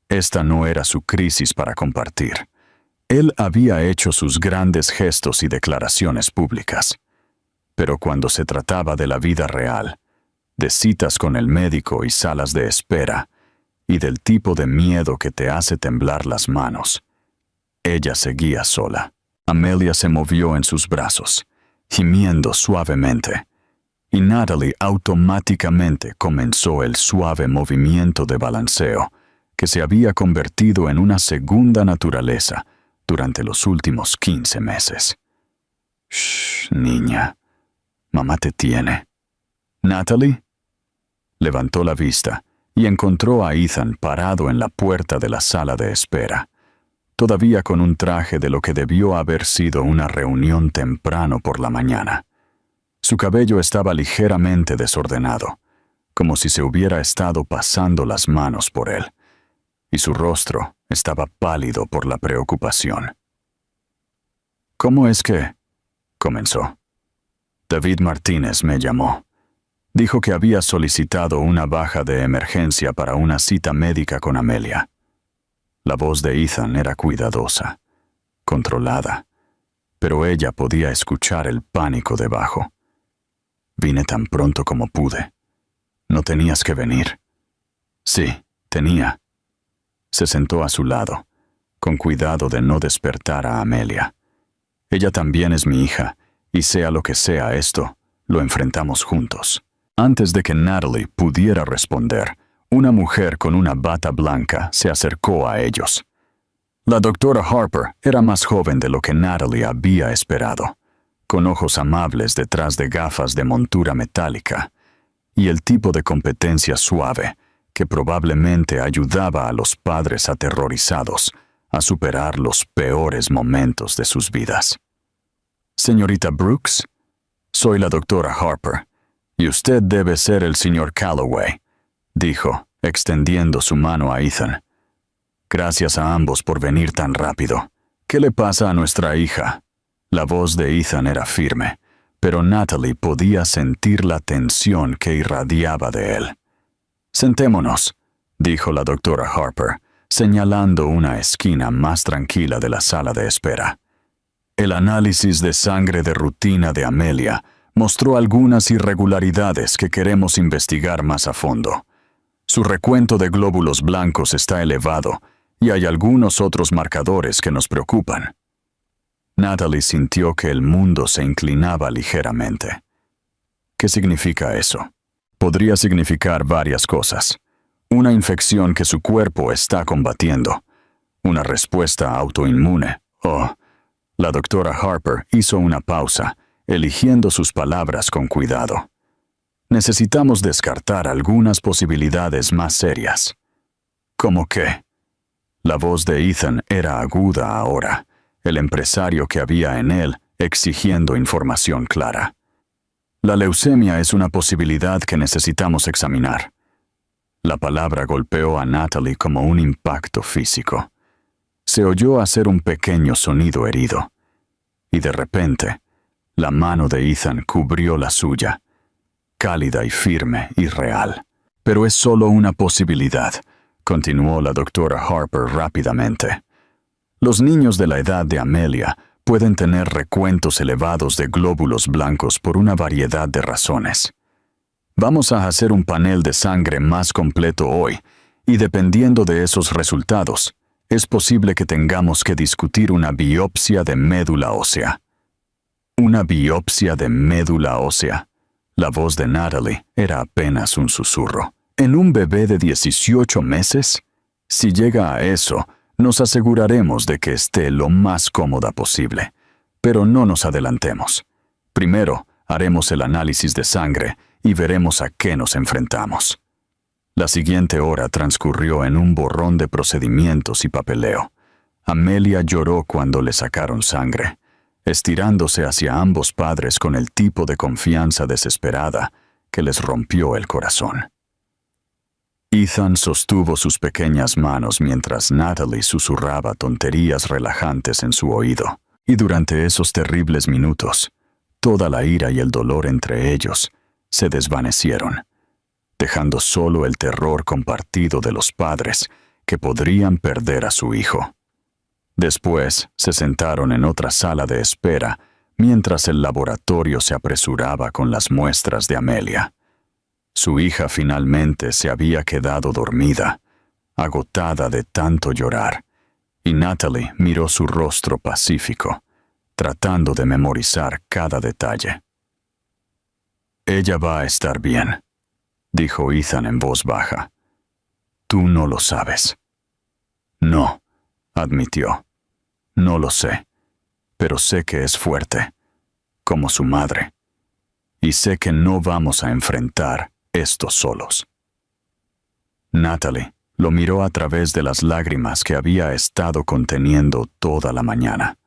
Esta no era su crisis para compartir. Él había hecho sus grandes gestos y declaraciones públicas, pero cuando se trataba de la vida real, de citas con el médico y salas de espera, y del tipo de miedo que te hace temblar las manos, ella seguía sola. Amelia se movió en sus brazos, gimiendo suavemente, y Natalie automáticamente comenzó el suave movimiento de balanceo que se había convertido en una segunda naturaleza durante los últimos 15 meses. «Shh, niña. Mamá te tiene». «¿Natalie?» Levantó la vista y encontró a Ethan parado en la puerta de la sala de espera, todavía con un traje de lo que debió haber sido una reunión temprano por la mañana. Su cabello estaba ligeramente desordenado, como si se hubiera estado pasando las manos por él, y su rostro estaba pálido por la preocupación. «¿Cómo es que...?» comenzó. «David Martínez me llamó. Dijo que había solicitado una baja de emergencia para una cita médica con Amelia». La voz de Ethan era cuidadosa, controlada, pero ella podía escuchar el pánico debajo. «Vine tan pronto como pude. ¿No tenías que venir?» «Sí, tenía». Se sentó a su lado, con cuidado de no despertar a Amelia. «Ella también es mi hija, y sea lo que sea esto, lo enfrentamos juntos». Antes de que Natalie pudiera responder, una mujer con una bata blanca se acercó a ellos. La doctora Harper era más joven de lo que Natalie había esperado, con ojos amables detrás de gafas de montura metálica, y el tipo de competencia suave que probablemente ayudaba a los padres aterrorizados a superar los peores momentos de sus vidas. «Señorita Brooks, soy la doctora Harper, y usted debe ser el señor Calloway», dijo, extendiendo su mano a Ethan. «Gracias a ambos por venir tan rápido. ¿Qué le pasa a nuestra hija?» La voz de Ethan era firme, pero Natalie podía sentir la tensión que irradiaba de él. «Sentémonos», dijo la doctora Harper, señalando una esquina más tranquila de la sala de espera. El análisis de sangre de rutina de Amelia mostró algunas irregularidades que queremos investigar más a fondo. Su recuento de glóbulos blancos está elevado y hay algunos otros marcadores que nos preocupan. Natalie sintió que el mundo se inclinaba ligeramente. ¿Qué significa eso? Podría significar varias cosas. Una infección que su cuerpo está combatiendo. Una respuesta autoinmune. La doctora Harper hizo una pausa, eligiendo sus palabras con cuidado. Necesitamos descartar algunas posibilidades más serias. ¿Cómo qué? La voz de Ethan era aguda ahora, el empresario que había en él exigiendo información clara. La leucemia es una posibilidad que necesitamos examinar. La palabra golpeó a Natalie como un impacto físico. Se oyó hacer un pequeño sonido herido, y de repente, La mano de Ethan cubrió la suya, cálida y firme y real. Pero es solo una posibilidad, continuó la doctora Harper rápidamente. Los niños de la edad de Amelia pueden tener recuentos elevados de glóbulos blancos por una variedad de razones. Vamos a hacer un panel de sangre más completo hoy, y dependiendo de esos resultados, es posible que tengamos que discutir una biopsia de médula ósea. Una biopsia de médula ósea. La voz de Natalie era apenas un susurro. ¿En un bebé de 18 meses? Si llega a eso, nos aseguraremos de que esté lo más cómoda posible. Pero no nos adelantemos. Primero, haremos el análisis de sangre y veremos a qué nos enfrentamos. La siguiente hora transcurrió en un borrón de procedimientos y papeleo. Amelia lloró cuando le sacaron sangre, estirándose hacia ambos padres con el tipo de confianza desesperada que les rompió el corazón. Ethan sostuvo sus pequeñas manos mientras Natalie susurraba tonterías relajantes en su oído, y durante esos terribles minutos, toda la ira y el dolor entre ellos se desvanecieron, dejando solo el terror compartido de los padres que podrían perder a su hijo. Después se sentaron en otra sala de espera mientras el laboratorio se apresuraba con las muestras de Amelia. Su hija finalmente se había quedado dormida, agotada de tanto llorar, y Natalie miró su rostro pacífico, tratando de memorizar cada detalle. «Ella va a estar bien», dijo Ethan en voz baja. «Tú no lo sabes». «No», admitió. «No lo sé, pero sé que es fuerte, como su madre. Y sé que no vamos a enfrentar esto solos». Natalie lo miró a través de las lágrimas que había estado conteniendo toda la mañana.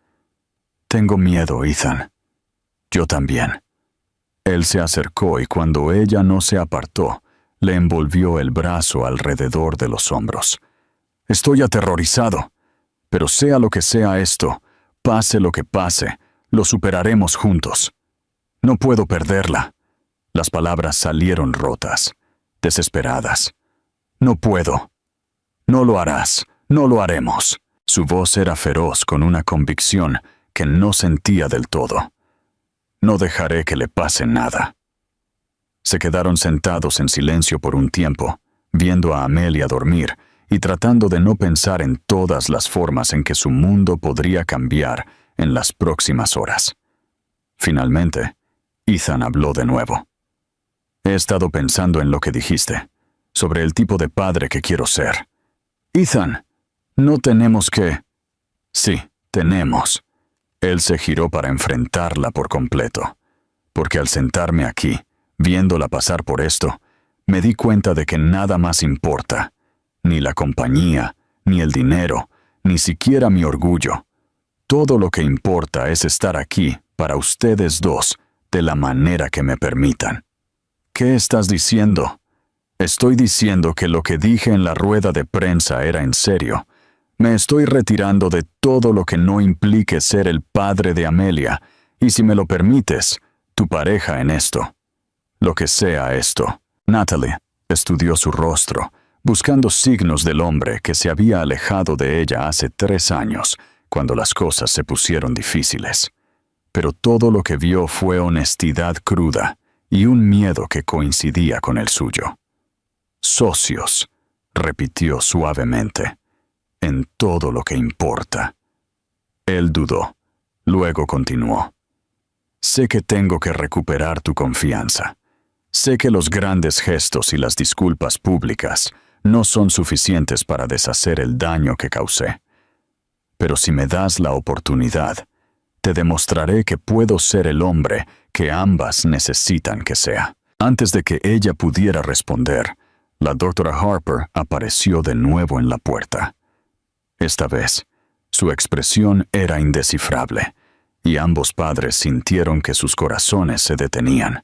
«Tengo miedo, Ethan». «Yo también». Él se acercó y cuando ella no se apartó, le envolvió el brazo alrededor de los hombros. «Estoy aterrorizado, pero sea lo que sea esto, pase lo que pase, lo superaremos juntos. No puedo perderla». Las palabras salieron rotas, desesperadas. «No puedo». «No lo harás, no lo haremos». Su voz era feroz con una convicción que no sentía del todo. «No dejaré que le pase nada». Se quedaron sentados en silencio por un tiempo, viendo a Amelia dormir y tratando de no pensar en todas las formas en que su mundo podría cambiar en las próximas horas. Finalmente, Ethan habló de nuevo. «He estado pensando en lo que dijiste, sobre el tipo de padre que quiero ser». «Ethan, no tenemos que...» «Sí, tenemos». Él se giró para enfrentarla por completo, porque al sentarme aquí, viéndola pasar por esto, me di cuenta de que nada más importa, ni la compañía, ni el dinero, ni siquiera mi orgullo. Todo lo que importa es estar aquí para ustedes dos de la manera que me permitan. ¿Qué estás diciendo? Estoy diciendo que lo que dije en la rueda de prensa era en serio. Me estoy retirando de todo lo que no implique ser el padre de Amelia, y si me lo permites, tu pareja en esto. Lo que sea esto. Natalie estudió su rostro, buscando signos del hombre que se había alejado de ella hace 3 años, cuando las cosas se pusieron difíciles. Pero todo lo que vio fue honestidad cruda y un miedo que coincidía con el suyo. «Socios», repitió suavemente, «en todo lo que importa». Él dudó. Luego continuó. «Sé que tengo que recuperar tu confianza. Sé que los grandes gestos y las disculpas públicas no son suficientes para deshacer el daño que causé. Pero si me das la oportunidad, te demostraré que puedo ser el hombre que ambas necesitan que sea». Antes de que ella pudiera responder, la doctora Harper apareció de nuevo en la puerta. Esta vez, su expresión era indescifrable, y ambos padres sintieron que sus corazones se detenían.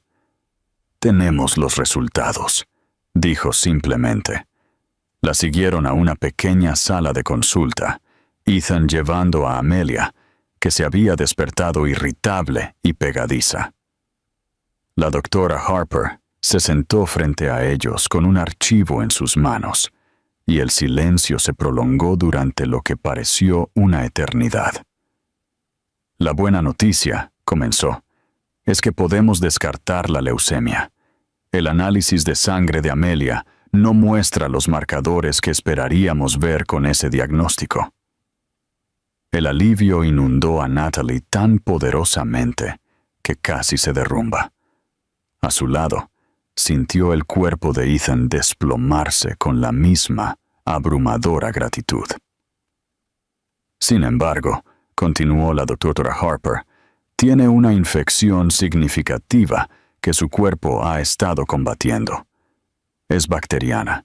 «Tenemos los resultados», dijo simplemente. La siguieron a una pequeña sala de consulta, Ethan llevando a Amelia, que se había despertado irritable y pegadiza. La doctora Harper se sentó frente a ellos con un archivo en sus manos, y el silencio se prolongó durante lo que pareció una eternidad. La buena noticia, comenzó, es que podemos descartar la leucemia. El análisis de sangre de Amelia no muestra los marcadores que esperaríamos ver con ese diagnóstico. El alivio inundó a Natalie tan poderosamente que casi se derrumba. A su lado, sintió el cuerpo de Ethan desplomarse con la misma abrumadora gratitud. Sin embargo, continuó la doctora Harper, tiene una infección significativa que su cuerpo ha estado combatiendo. Es bacteriana,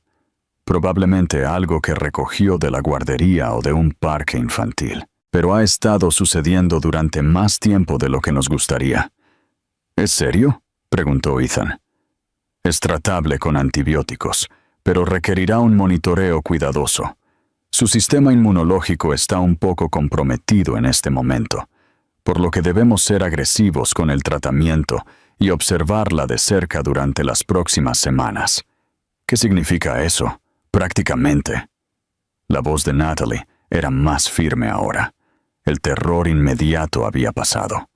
probablemente algo que recogió de la guardería o de un parque infantil, pero ha estado sucediendo durante más tiempo de lo que nos gustaría. ¿Es serio?, preguntó Ethan. Es tratable con antibióticos, pero requerirá un monitoreo cuidadoso. Su sistema inmunológico está un poco comprometido en este momento, por lo que debemos ser agresivos con el tratamiento y observarla de cerca durante las próximas semanas. ¿Qué significa eso? Prácticamente. La voz de Natalie era más firme ahora. El terror inmediato había pasado.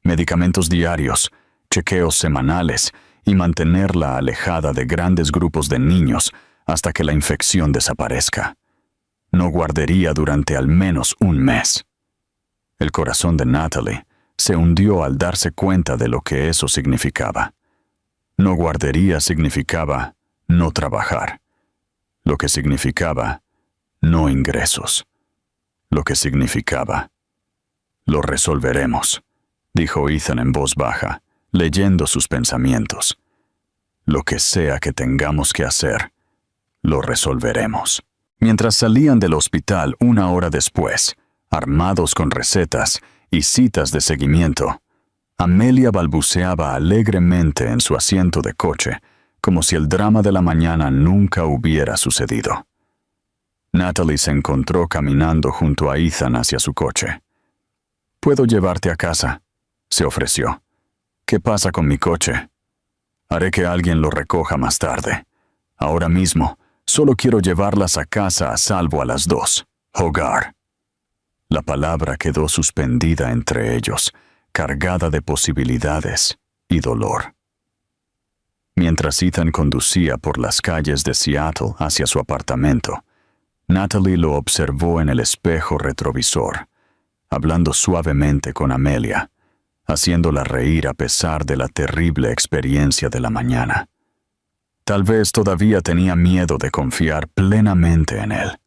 Medicamentos diarios, chequeos semanales y mantenerla alejada de grandes grupos de niños hasta que la infección desaparezca. No guardería durante al menos un mes. El corazón de Natalie se hundió al darse cuenta de lo que eso significaba. No guardería significaba no trabajar. Lo que significaba no ingresos. Lo que significaba lo resolveremos, dijo Ethan en voz baja, leyendo sus pensamientos. Lo que sea que tengamos que hacer, lo resolveremos. Mientras salían del hospital una hora después, armados con recetas y citas de seguimiento, Amelia balbuceaba alegremente en su asiento de coche, como si el drama de la mañana nunca hubiera sucedido. Natalie se encontró caminando junto a Ethan hacia su coche. «¿Puedo llevarte a casa?», se ofreció. «¿Qué pasa con mi coche?» «Haré que alguien lo recoja más tarde. Ahora mismo, solo quiero llevarlas a casa a salvo a las 2. Hogar». La palabra quedó suspendida entre ellos, cargada de posibilidades y dolor. Mientras Ethan conducía por las calles de Seattle hacia su apartamento, Natalie lo observó en el espejo retrovisor, hablando suavemente con Amelia, haciéndola reír a pesar de la terrible experiencia de la mañana. Tal vez todavía tenía miedo de confiar plenamente en él.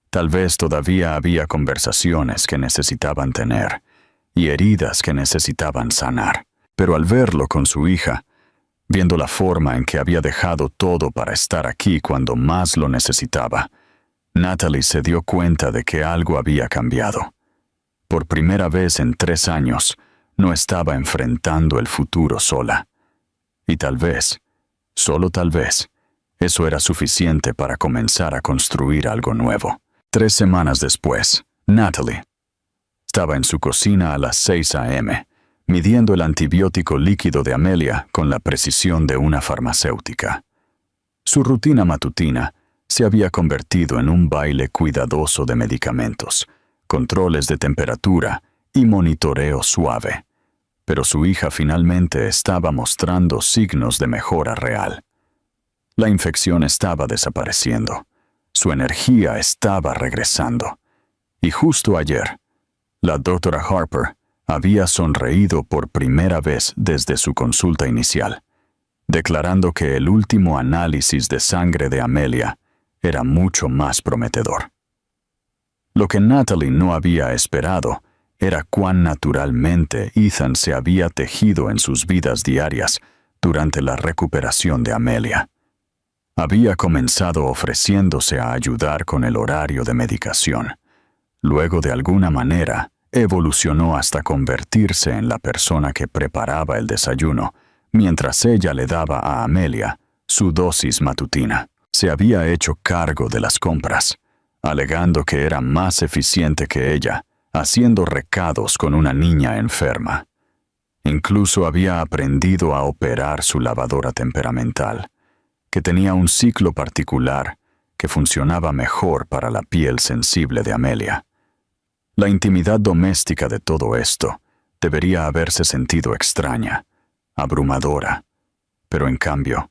Tal vez todavía había conversaciones que necesitaban tener y heridas que necesitaban sanar. Pero al verlo con su hija, viendo la forma en que había dejado todo para estar aquí cuando más lo necesitaba, Natalie se dio cuenta de que algo había cambiado. Por primera vez en 3 años, no estaba enfrentando el futuro sola. Y tal vez, solo tal vez, eso era suficiente para comenzar a construir algo nuevo. 3 semanas después, Natalie estaba en su cocina a las 6 a.m., midiendo el antibiótico líquido de Amelia con la precisión de una farmacéutica. Su rutina matutina se había convertido en un baile cuidadoso de medicamentos, controles de temperatura y monitoreo suave. Pero su hija finalmente estaba mostrando signos de mejora real. La infección estaba desapareciendo. Su energía estaba regresando. Y justo ayer, la doctora Harper había sonreído por primera vez desde su consulta inicial, declarando que el último análisis de sangre de Amelia era mucho más prometedor. Lo que Natalie no había esperado era cuán naturalmente Ethan se había tejido en sus vidas diarias durante la recuperación de Amelia. Había comenzado ofreciéndose a ayudar con el horario de medicación. Luego, de alguna manera, evolucionó hasta convertirse en la persona que preparaba el desayuno, mientras ella le daba a Amelia su dosis matutina. Se había hecho cargo de las compras, alegando que era más eficiente que ella haciendo recados con una niña enferma. Incluso había aprendido a operar su lavadora temperamental, que tenía un ciclo particular que funcionaba mejor para la piel sensible de Amelia. La intimidad doméstica de todo esto debería haberse sentido extraña, abrumadora, pero en cambio,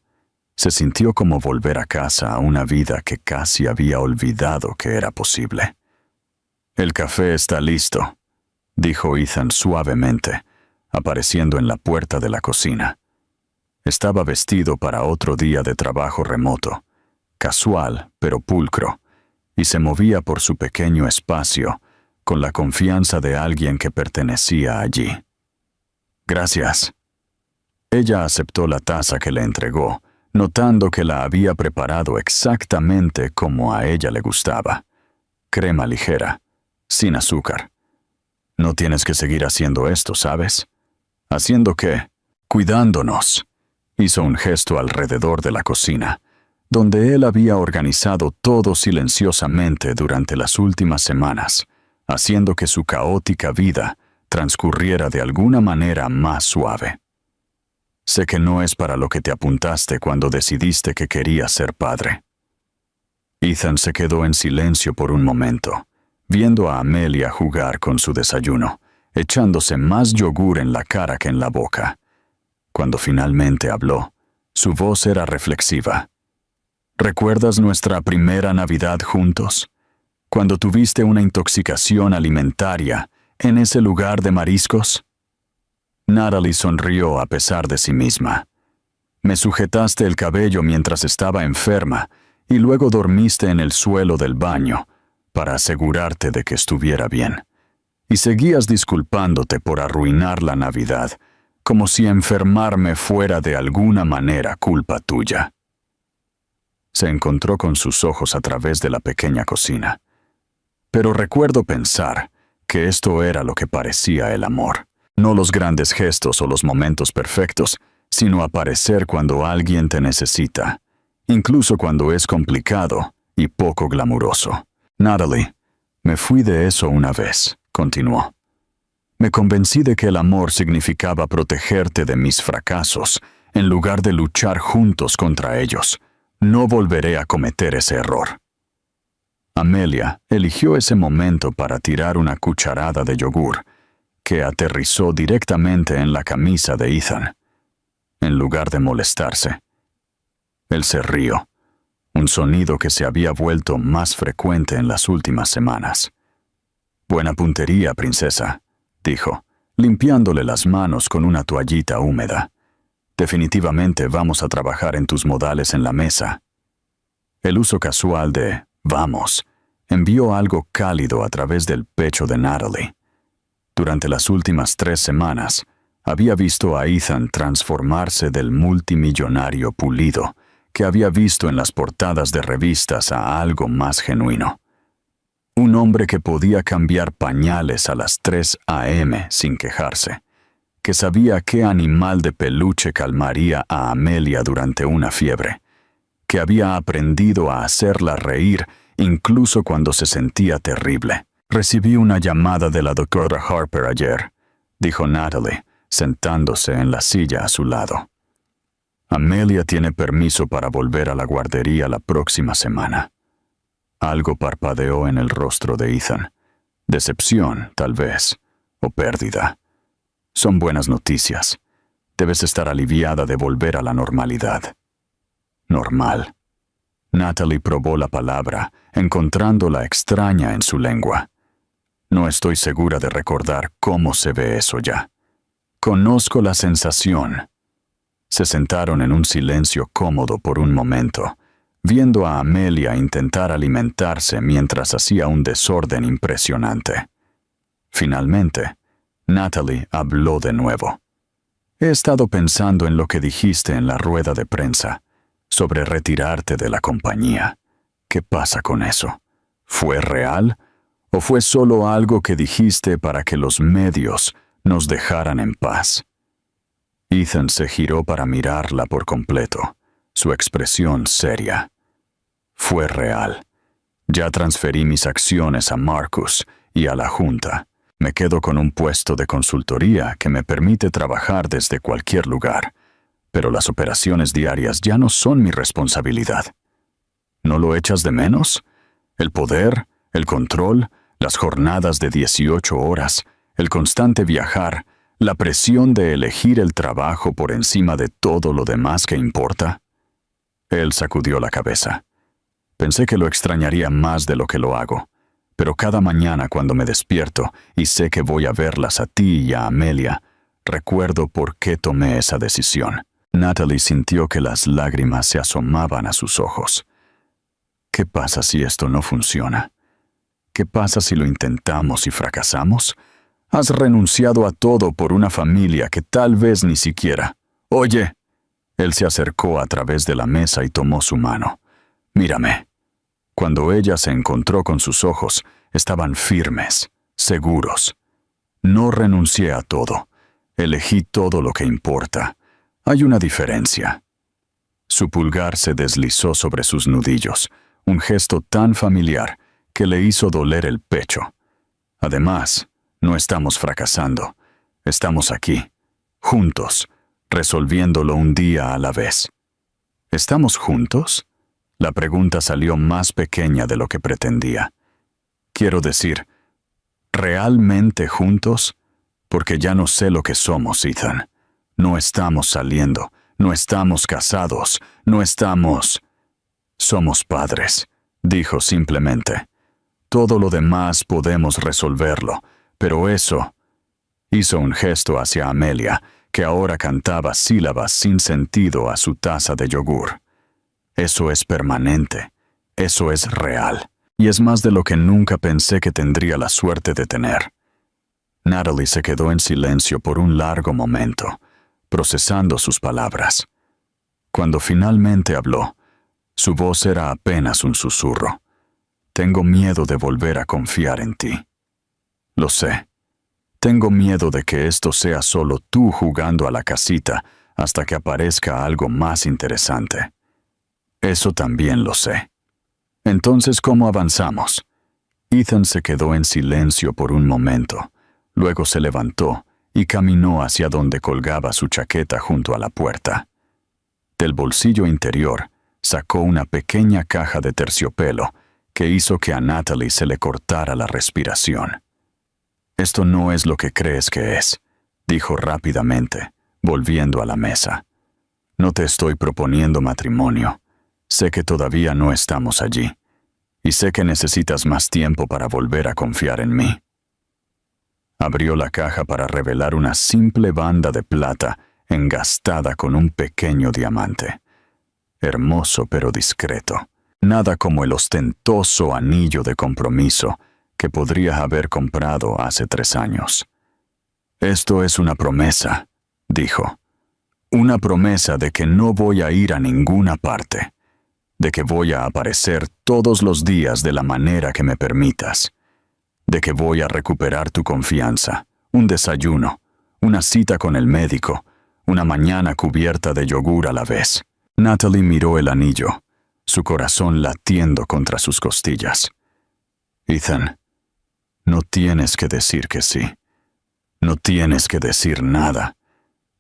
se sintió como volver a casa a una vida que casi había olvidado que era posible. «El café está listo», dijo Ethan suavemente, apareciendo en la puerta de la cocina. Estaba vestido para otro día de trabajo remoto, casual pero pulcro, y se movía por su pequeño espacio con la confianza de alguien que pertenecía allí. «Gracias». Ella aceptó la taza que le entregó, notando que la había preparado exactamente como a ella le gustaba. Crema ligera, sin azúcar. «No tienes que seguir haciendo esto, ¿sabes?» «¿Haciendo qué?» «Cuidándonos». Hizo un gesto alrededor de la cocina, donde él había organizado todo silenciosamente durante las últimas semanas, haciendo que su caótica vida transcurriera de alguna manera más suave. «Sé que no es para lo que te apuntaste cuando decidiste que querías ser padre». Ethan se quedó en silencio por un momento, viendo a Amelia jugar con su desayuno, echándose más yogur en la cara que en la boca. Cuando finalmente habló, su voz era reflexiva. «¿Recuerdas nuestra primera Navidad juntos? Cuando tuviste una intoxicación alimentaria en ese lugar de mariscos?» Natalie sonrió a pesar de sí misma. «Me sujetaste el cabello mientras estaba enferma y luego dormiste en el suelo del baño para asegurarte de que estuviera bien. Y seguías disculpándote por arruinar la Navidad, como si enfermarme fuera de alguna manera culpa tuya». Se encontró con sus ojos a través de la pequeña cocina. «Pero recuerdo pensar que esto era lo que parecía el amor. No los grandes gestos o los momentos perfectos, sino aparecer cuando alguien te necesita, incluso cuando es complicado y poco glamuroso. Natalie, me fui de eso una vez», continuó. «Me convencí de que el amor significaba protegerte de mis fracasos, en lugar de luchar juntos contra ellos. No volveré a cometer ese error». Amelia eligió ese momento para tirar una cucharada de yogur, que aterrizó directamente en la camisa de Ethan, en lugar de molestarse. Él se rió, un sonido que se había vuelto más frecuente en las últimas semanas. «Buena puntería, princesa», dijo, limpiándole las manos con una toallita húmeda. «Definitivamente vamos a trabajar en tus modales en la mesa». El uso casual de «vamos» envió algo cálido a través del pecho de Natalie. Durante las últimas 3 semanas, había visto a Ethan transformarse del multimillonario pulido que había visto en las portadas de revistas a algo más genuino. Un hombre que podía cambiar pañales a las 3 a.m. sin quejarse, que sabía qué animal de peluche calmaría a Amelia durante una fiebre, que había aprendido a hacerla reír incluso cuando se sentía terrible. «Recibí una llamada de la doctora Harper ayer», dijo Natalie, sentándose en la silla a su lado. «Amelia tiene permiso para volver a la guardería la próxima semana». Algo parpadeó en el rostro de Ethan. Decepción, tal vez, o pérdida. «Son buenas noticias. Debes estar aliviada de volver a la normalidad». «Normal». Natalie probó la palabra, encontrándola extraña en su lengua. «No estoy segura de recordar cómo se ve eso ya. Conozco la sensación». Se sentaron en un silencio cómodo por un momento, viendo a Amelia intentar alimentarse mientras hacía un desorden impresionante. Finalmente, Natalie habló de nuevo. «He estado pensando en lo que dijiste en la rueda de prensa, sobre retirarte de la compañía. ¿Qué pasa con eso? ¿Fue real? ¿O fue solo algo que dijiste para que los medios nos dejaran en paz?» Ethan se giró para mirarla por completo, su expresión seria. «Fue real. Ya transferí mis acciones a Marcus y a la Junta. Me quedo con un puesto de consultoría que me permite trabajar desde cualquier lugar, pero las operaciones diarias ya no son mi responsabilidad. ¿No lo echas de menos? El poder, el control, las jornadas de 18 horas, el constante viajar, la presión de elegir el trabajo por encima de todo lo demás que importa. Él sacudió la cabeza. Pensé que lo extrañaría más de lo que lo hago, pero cada mañana cuando me despierto y sé que voy a verlas a ti y a Amelia, recuerdo por qué tomé esa decisión. Natalie sintió que las lágrimas se asomaban a sus ojos. ¿Qué pasa si esto no funciona? ¿Qué pasa si lo intentamos y fracasamos? Has renunciado a todo por una familia que tal vez ni siquiera... Oye. Él se acercó a través de la mesa y tomó su mano. Mírame. Cuando ella se encontró con sus ojos, estaban firmes, seguros. No renuncié a todo. Elegí todo lo que importa. Hay una diferencia. Su pulgar se deslizó sobre sus nudillos, un gesto tan familiar que le hizo doler el pecho. Además, no estamos fracasando. Estamos aquí, juntos, resolviéndolo un día a la vez. ¿Estamos juntos? La pregunta salió más pequeña de lo que pretendía. Quiero decir, ¿realmente juntos? Porque ya no sé lo que somos, Ethan. No estamos saliendo, no estamos casados, no estamos... Somos padres, dijo simplemente. Todo lo demás podemos resolverlo, pero eso... Hizo un gesto hacia Amelia, que ahora cantaba sílabas sin sentido a su taza de yogur. Eso es permanente, eso es real, y es más de lo que nunca pensé que tendría la suerte de tener. Natalie se quedó en silencio por un largo momento, procesando sus palabras. Cuando finalmente habló, su voz era apenas un susurro. Tengo miedo de volver a confiar en ti. Lo sé. Tengo miedo de que esto sea solo tú jugando a la casita hasta que aparezca algo más interesante. Eso también lo sé. Entonces, ¿cómo avanzamos? Ethan se quedó en silencio por un momento. Luego se levantó y caminó hacia donde colgaba su chaqueta junto a la puerta. Del bolsillo interior sacó una pequeña caja de terciopelo que hizo que a Natalie se le cortara la respiración. Esto no es lo que crees que es, dijo rápidamente, volviendo a la mesa. No te estoy proponiendo matrimonio. Sé que todavía no estamos allí, y sé que necesitas más tiempo para volver a confiar en mí. Abrió la caja para revelar una simple banda de plata engastada con un pequeño diamante. Hermoso pero discreto. Nada como el ostentoso anillo de compromiso que podría haber comprado hace 3 años. Esto es una promesa, dijo. Una promesa de que no voy a ir a ninguna parte, de que voy a aparecer todos los días de la manera que me permitas, de que voy a recuperar tu confianza, un desayuno, una cita con el médico, una mañana cubierta de yogur a la vez. Natalie miró el anillo, su corazón latiendo contra sus costillas. Ethan, no tienes que decir que sí. No tienes que decir nada.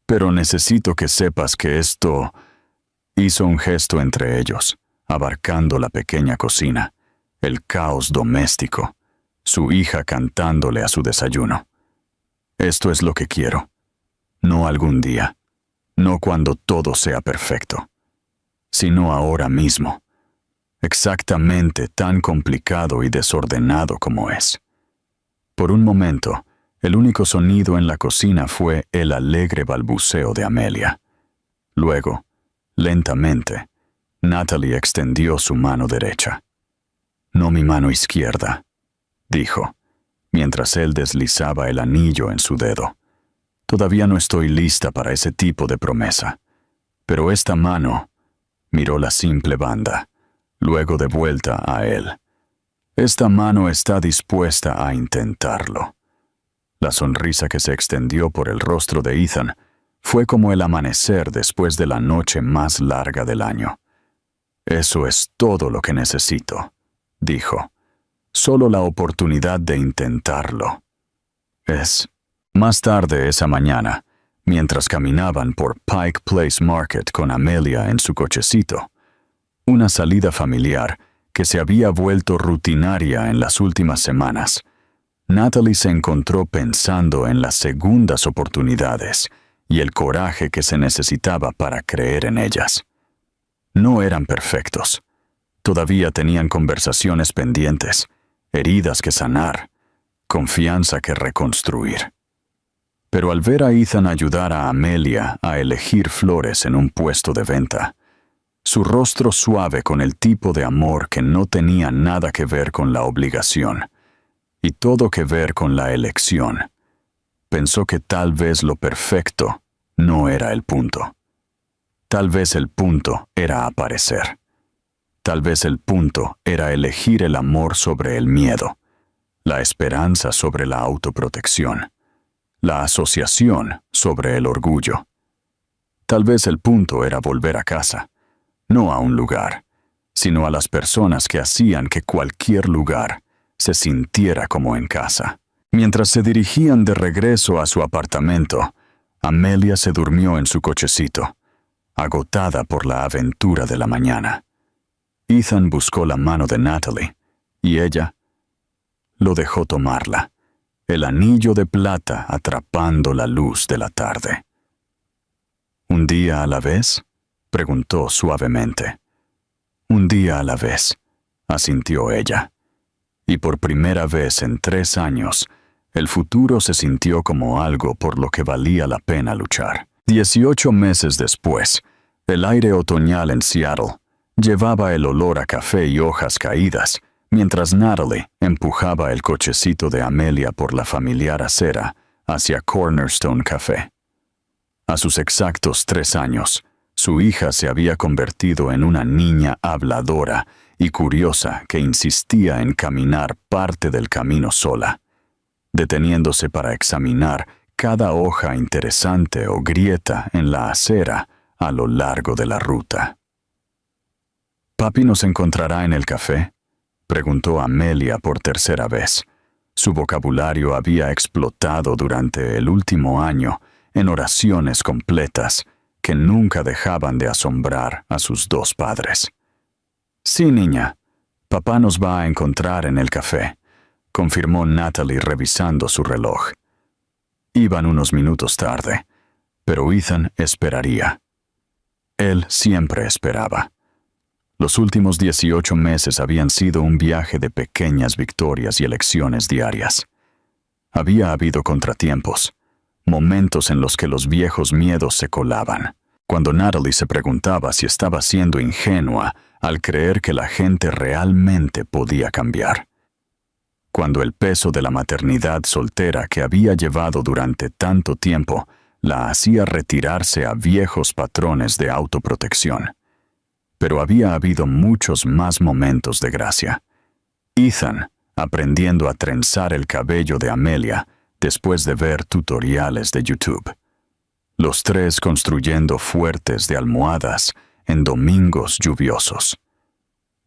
Pero necesito que sepas que esto... Hizo un gesto entre ellos, abarcando la pequeña cocina, el caos doméstico, su hija cantándole a su desayuno. Esto es lo que quiero. No algún día, no cuando todo sea perfecto, sino ahora mismo, exactamente tan complicado y desordenado como es. Por un momento, el único sonido en la cocina fue el alegre balbuceo de Amelia. Luego, lentamente, Natalie extendió su mano derecha. No mi mano izquierda, dijo, mientras él deslizaba el anillo en su dedo. Todavía no estoy lista para ese tipo de promesa. Pero esta mano... Miró la simple banda, luego de vuelta a él. Esta mano está dispuesta a intentarlo. La sonrisa que se extendió por el rostro de Ethan fue como el amanecer después de la noche más larga del año. Eso es todo lo que necesito, dijo. Solo la oportunidad de intentarlo. Más tarde esa mañana, mientras caminaban por Pike Place Market con Amelia en su cochecito, una salida familiar que se había vuelto rutinaria en las últimas semanas, Natalie se encontró pensando en las segundas oportunidades y el coraje que se necesitaba para creer en ellas. No eran perfectos. Todavía tenían conversaciones pendientes, heridas que sanar, confianza que reconstruir. Pero al ver a Ethan ayudar a Amelia a elegir flores en un puesto de venta, su rostro suave con el tipo de amor que no tenía nada que ver con la obligación y todo que ver con la elección, pensó que tal vez lo perfecto no era el punto. Tal vez el punto era aparecer. Tal vez el punto era elegir el amor sobre el miedo, la esperanza sobre la autoprotección, la asociación sobre el orgullo. Tal vez el punto era volver a casa, no a un lugar, sino a las personas que hacían que cualquier lugar se sintiera como en casa. Mientras se dirigían de regreso a su apartamento, Amelia se durmió en su cochecito, agotada por la aventura de la mañana. Ethan buscó la mano de Natalie, y ella lo dejó tomarla, el anillo de plata atrapando la luz de la tarde. ¿Un día a la vez?, preguntó suavemente. Un día a la vez, asintió ella. Y por primera vez en 3 años, el futuro se sintió como algo por lo que valía la pena luchar. 18 meses después, el aire otoñal en Seattle llevaba el olor a café y hojas caídas, mientras Natalie empujaba el cochecito de Amelia por la familiar acera hacia Cornerstone Café. A sus exactos 3 años, su hija se había convertido en una niña habladora y curiosa que insistía en caminar parte del camino sola, deteniéndose para examinar cada hoja interesante o grieta en la acera a lo largo de la ruta. ¿Papi nos encontrará en el café?, preguntó Amelia por tercera vez. Su vocabulario había explotado durante el último año en oraciones completas que nunca dejaban de asombrar a sus 2 padres. Sí, niña, papá nos va a encontrar en el café, confirmó Natalie revisando su reloj. Iban unos minutos tarde, pero Ethan esperaría. Él siempre esperaba. Los últimos 18 meses habían sido un viaje de pequeñas victorias y elecciones diarias. Había habido contratiempos, momentos en los que los viejos miedos se colaban, cuando Natalie se preguntaba si estaba siendo ingenua al creer que la gente realmente podía cambiar. Cuando el peso de la maternidad soltera que había llevado durante tanto tiempo la hacía retirarse a viejos patrones de autoprotección. Pero había habido muchos más momentos de gracia. Ethan, aprendiendo a trenzar el cabello de Amelia después de ver tutoriales de YouTube. Los 3 construyendo fuertes de almohadas en domingos lluviosos.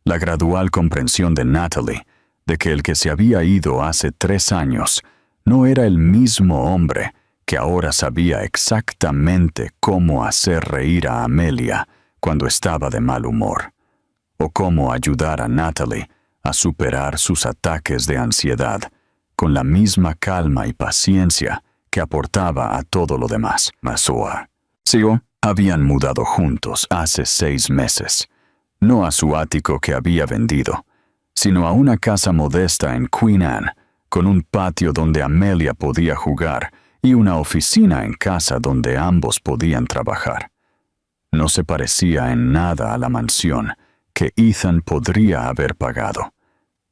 La gradual comprensión de Natalie de que el que se había ido hace 3 años no era el mismo hombre que ahora sabía exactamente cómo hacer reír a Amelia cuando estaba de mal humor, o cómo ayudar a Natalie a superar sus ataques de ansiedad con la misma calma y paciencia que aportaba a todo lo demás. Habían mudado juntos hace 6 meses, no a su ático que había vendido, sino a una casa modesta en Queen Anne, con un patio donde Amelia podía jugar y una oficina en casa donde ambos podían trabajar. No se parecía en nada a la mansión que Ethan podría haber pagado,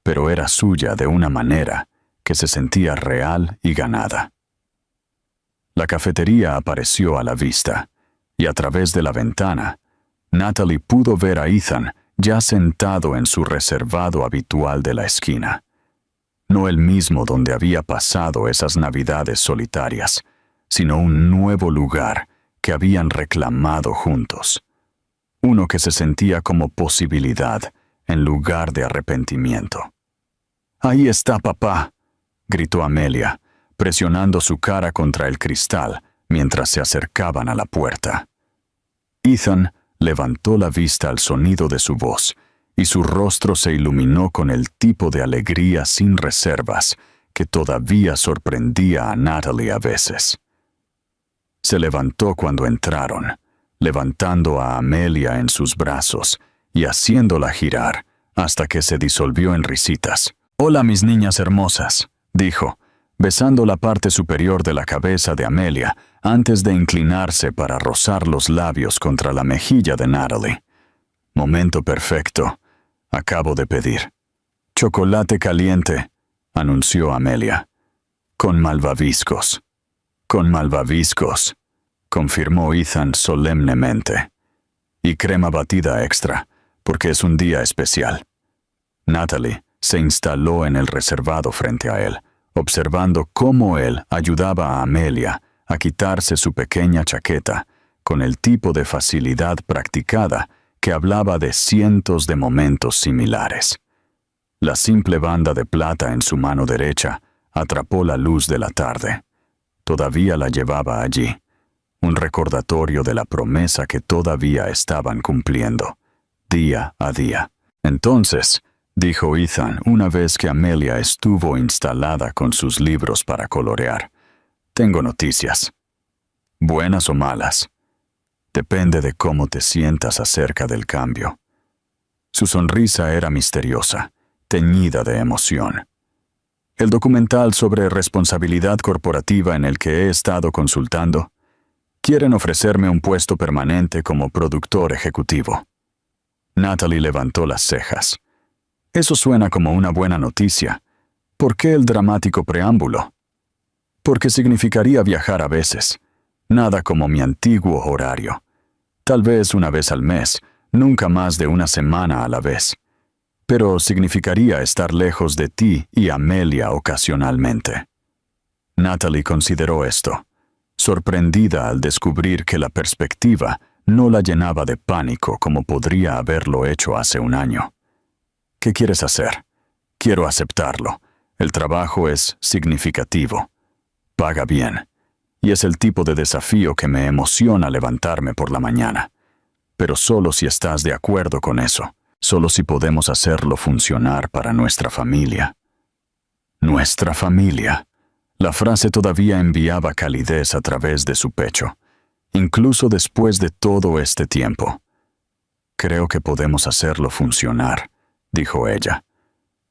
pero era suya de una manera que se sentía real y ganada. La cafetería apareció a la vista, y a través de la ventana, Natalie pudo ver a Ethan ya sentado en su reservado habitual de la esquina. No el mismo donde había pasado esas navidades solitarias, sino un nuevo lugar que habían reclamado juntos. Uno que se sentía como posibilidad en lugar de arrepentimiento. «Ahí está papá», gritó Amelia, presionando su cara contra el cristal mientras se acercaban a la puerta. Ethan levantó la vista al sonido de su voz, y su rostro se iluminó con el tipo de alegría sin reservas que todavía sorprendía a Natalie a veces. Se levantó cuando entraron, levantando a Amelia en sus brazos y haciéndola girar hasta que se disolvió en risitas. «Hola, mis niñas hermosas», dijo, besando la parte superior de la cabeza de Amelia antes de inclinarse para rozar los labios contra la mejilla de Natalie. «Momento perfecto. Acabo de pedir». «Chocolate caliente», anunció Amelia. «Con malvaviscos». «Con malvaviscos», confirmó Ethan solemnemente. «Y crema batida extra, porque es un día especial». Natalie se instaló en el reservado frente a él, observando cómo él ayudaba a Amelia a quitarse su pequeña chaqueta con el tipo de facilidad practicada que hablaba de cientos de momentos similares. La simple banda de plata en su mano derecha atrapó la luz de la tarde. Todavía la llevaba allí, un recordatorio de la promesa que todavía estaban cumpliendo, día a día. «Entonces», dijo Ethan una vez que Amelia estuvo instalada con sus libros para colorear, «tengo noticias. Buenas o malas. Depende de cómo te sientas acerca del cambio». Su sonrisa era misteriosa, teñida de emoción. «El documental sobre responsabilidad corporativa en el que he estado consultando, quieren ofrecerme un puesto permanente como productor ejecutivo». Natalie levantó las cejas. «Eso suena como una buena noticia. ¿Por qué el dramático preámbulo?» «Porque significaría viajar a veces. Nada como mi antiguo horario. Tal vez una vez al mes, nunca más de una semana a la vez. Pero significaría estar lejos de ti y Amelia ocasionalmente». Natalie consideró esto, sorprendida al descubrir que la perspectiva no la llenaba de pánico como podría haberlo hecho hace un año. «¿Qué quieres hacer?» «Quiero aceptarlo. El trabajo es significativo. Paga bien. Y es el tipo de desafío que me emociona levantarme por la mañana. Pero solo si estás de acuerdo con eso. Solo si podemos hacerlo funcionar para nuestra familia». «Nuestra familia». La frase todavía enviaba calidez a través de su pecho, incluso después de todo este tiempo. «Creo que podemos hacerlo funcionar», dijo ella.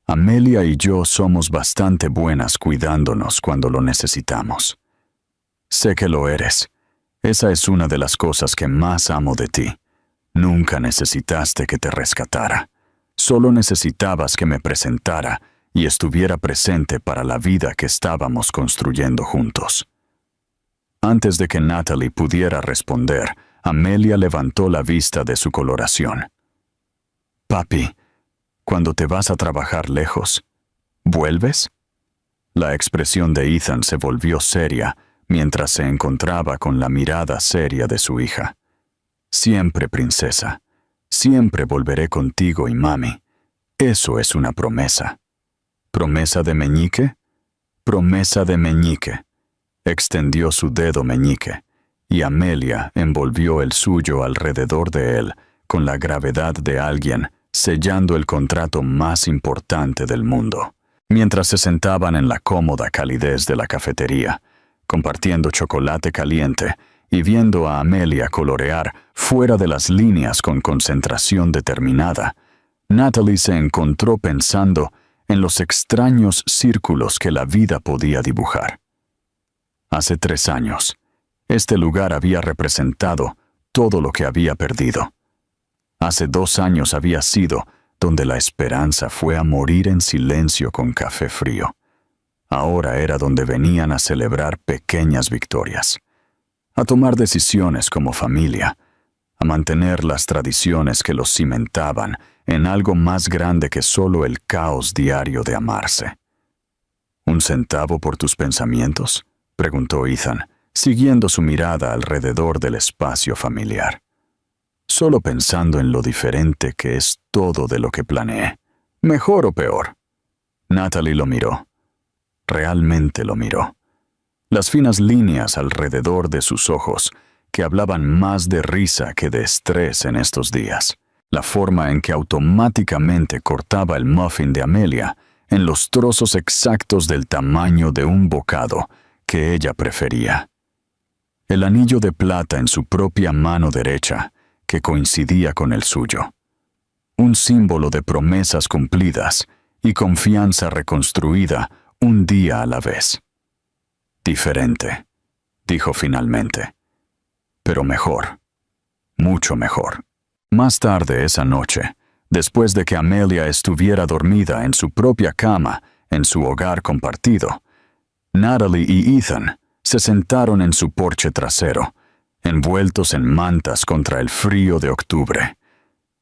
«Amelia y yo somos bastante buenas cuidándonos cuando lo necesitamos. Sé que lo eres. Esa es una de las cosas que más amo de ti. Nunca necesitaste que te rescatara. Solo necesitabas que me presentara y estuviera presente para la vida que estábamos construyendo juntos». Antes de que Natalie pudiera responder, Amelia levantó la vista de su coloración. «Papi, cuando te vas a trabajar lejos, ¿vuelves?» La expresión de Ethan se volvió seria mientras se encontraba con la mirada seria de su hija. «Siempre, princesa. Siempre volveré contigo y mami. Eso es una promesa». «¿Promesa de meñique?» «Promesa de meñique». Extendió su dedo meñique, y Amelia envolvió el suyo alrededor de él con la gravedad de alguien sellando el contrato más importante del mundo. Mientras se sentaban en la cómoda calidez de la cafetería, compartiendo chocolate caliente y viendo a Amelia colorear fuera de las líneas con concentración determinada, Natalie se encontró pensando en los extraños círculos que la vida podía dibujar. Hace 3 años, este lugar había representado todo lo que había perdido. Hace 2 años había sido donde la esperanza fue a morir en silencio con café frío. Ahora era donde venían a celebrar pequeñas victorias, a tomar decisiones como familia, a mantener las tradiciones que los cimentaban en algo más grande que solo el caos diario de amarse. ¿Un centavo por tus pensamientos?, preguntó Ethan, siguiendo su mirada alrededor del espacio familiar. Solo pensando en lo diferente que es todo de lo que planeé. ¿Mejor o peor? Natalie lo miró. Realmente lo miró. Las finas líneas alrededor de sus ojos, que hablaban más de risa que de estrés en estos días. La forma en que automáticamente cortaba el muffin de Amelia en los trozos exactos del tamaño de un bocado que ella prefería. El anillo de plata en su propia mano derecha, que coincidía con el suyo. Un símbolo de promesas cumplidas y confianza reconstruida un día a la vez. Diferente, dijo finalmente. Pero mejor, mucho mejor. Más tarde esa noche, después de que Amelia estuviera dormida en su propia cama en su hogar compartido, Natalie y Ethan se sentaron en su porche trasero, envueltos en mantas contra el frío de octubre.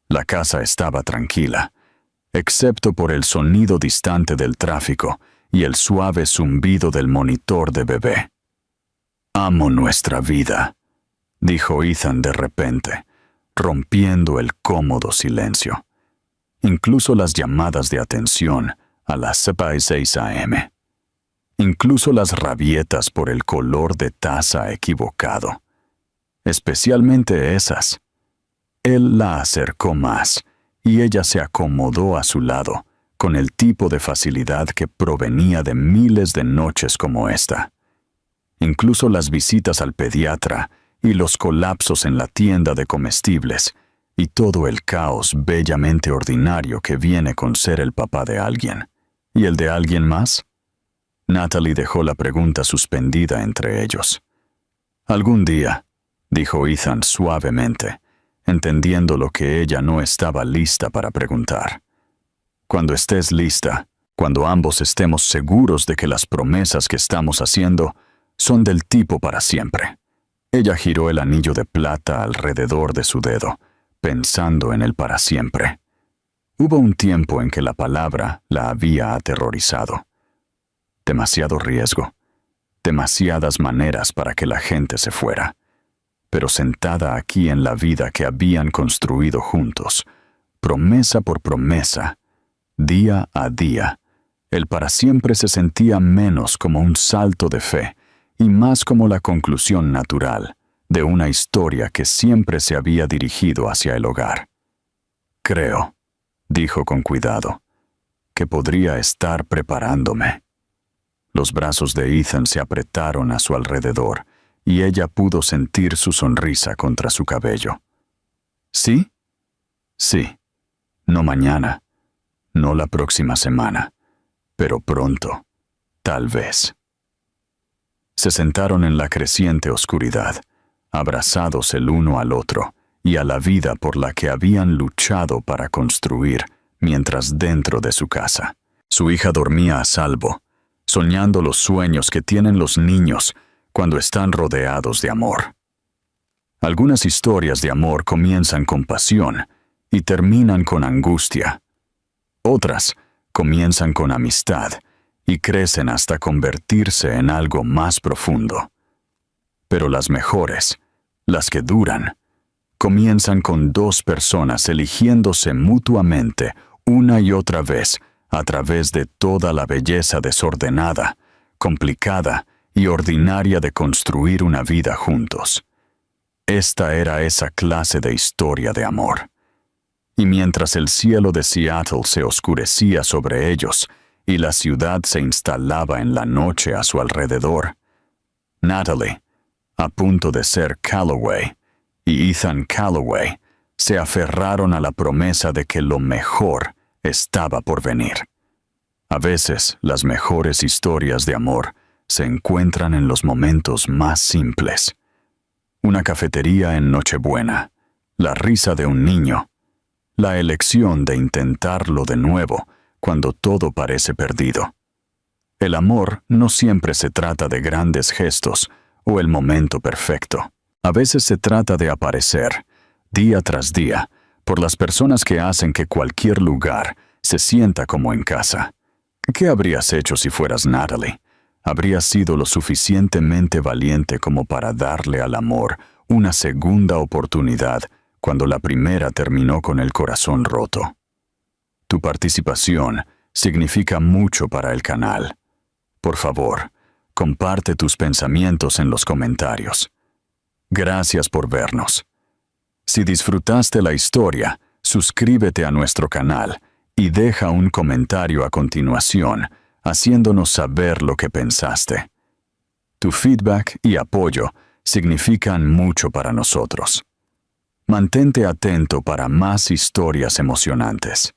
La casa estaba tranquila, excepto por el sonido distante del tráfico y el suave zumbido del monitor de bebé. «Amo nuestra vida», dijo Ethan de repente, rompiendo el cómodo silencio. Incluso las llamadas de atención a las 6 a.m. Incluso las rabietas por el color de taza equivocado. Especialmente esas. Él la acercó más, y ella se acomodó a su lado, con el tipo de facilidad que provenía de miles de noches como esta. Incluso las visitas al pediatra y los colapsos en la tienda de comestibles, y todo el caos bellamente ordinario que viene con ser el papá de alguien. ¿Y el de alguien más? Natalie dejó la pregunta suspendida entre ellos. «Algún día», dijo Ethan suavemente, entendiendo lo que ella no estaba lista para preguntar. «Cuando estés lista, cuando ambos estemos seguros de que las promesas que estamos haciendo son del tipo para siempre». Ella giró el anillo de plata alrededor de su dedo, pensando en el para siempre. Hubo un tiempo en que la palabra la había aterrorizado. Demasiado riesgo, demasiadas maneras para que la gente se fuera. Pero sentada aquí en la vida que habían construido juntos, promesa por promesa, día a día, el para siempre se sentía menos como un salto de fe y más como la conclusión natural de una historia que siempre se había dirigido hacia el hogar. «Creo», dijo con cuidado, «que podría estar preparándome». Los brazos de Ethan se apretaron a su alrededor y ella pudo sentir su sonrisa contra su cabello. ¿Sí? Sí. No mañana, no la próxima semana, pero pronto, tal vez. Se sentaron en la creciente oscuridad, abrazados el uno al otro y a la vida por la que habían luchado para construir mientras dentro de su casa. Su hija dormía a salvo, soñando los sueños que tienen los niños cuando están rodeados de amor. Algunas historias de amor comienzan con pasión y terminan con angustia. Otras comienzan con amistad y crecen hasta convertirse en algo más profundo. Pero las mejores, las que duran, comienzan con dos personas eligiéndose mutuamente una y otra vez a través de toda la belleza desordenada, complicada y ordinaria de construir una vida juntos. Esta era esa clase de historia de amor. Y mientras el cielo de Seattle se oscurecía sobre ellos y la ciudad se instalaba en la noche a su alrededor, Natalie, a punto de ser Calloway, y Ethan Calloway se aferraron a la promesa de que lo mejor estaba por venir. A veces, las mejores historias de amor se encuentran en los momentos más simples. Una cafetería en Nochebuena, la risa de un niño, la elección de intentarlo de nuevo cuando todo parece perdido. El amor no siempre se trata de grandes gestos o el momento perfecto. A veces se trata de aparecer, día tras día, por las personas que hacen que cualquier lugar se sienta como en casa. ¿Qué habrías hecho si fueras Natalie? ¿Habrías sido lo suficientemente valiente como para darle al amor una segunda oportunidad cuando la primera terminó con el corazón roto? Tu participación significa mucho para el canal. Por favor, Comparte tus pensamientos en los comentarios. Gracias por vernos. Si disfrutaste la historia, suscríbete a nuestro canal y deja un comentario a continuación, haciéndonos saber lo que pensaste. Tu feedback y apoyo significan mucho para nosotros. Mantente atento para más historias emocionantes.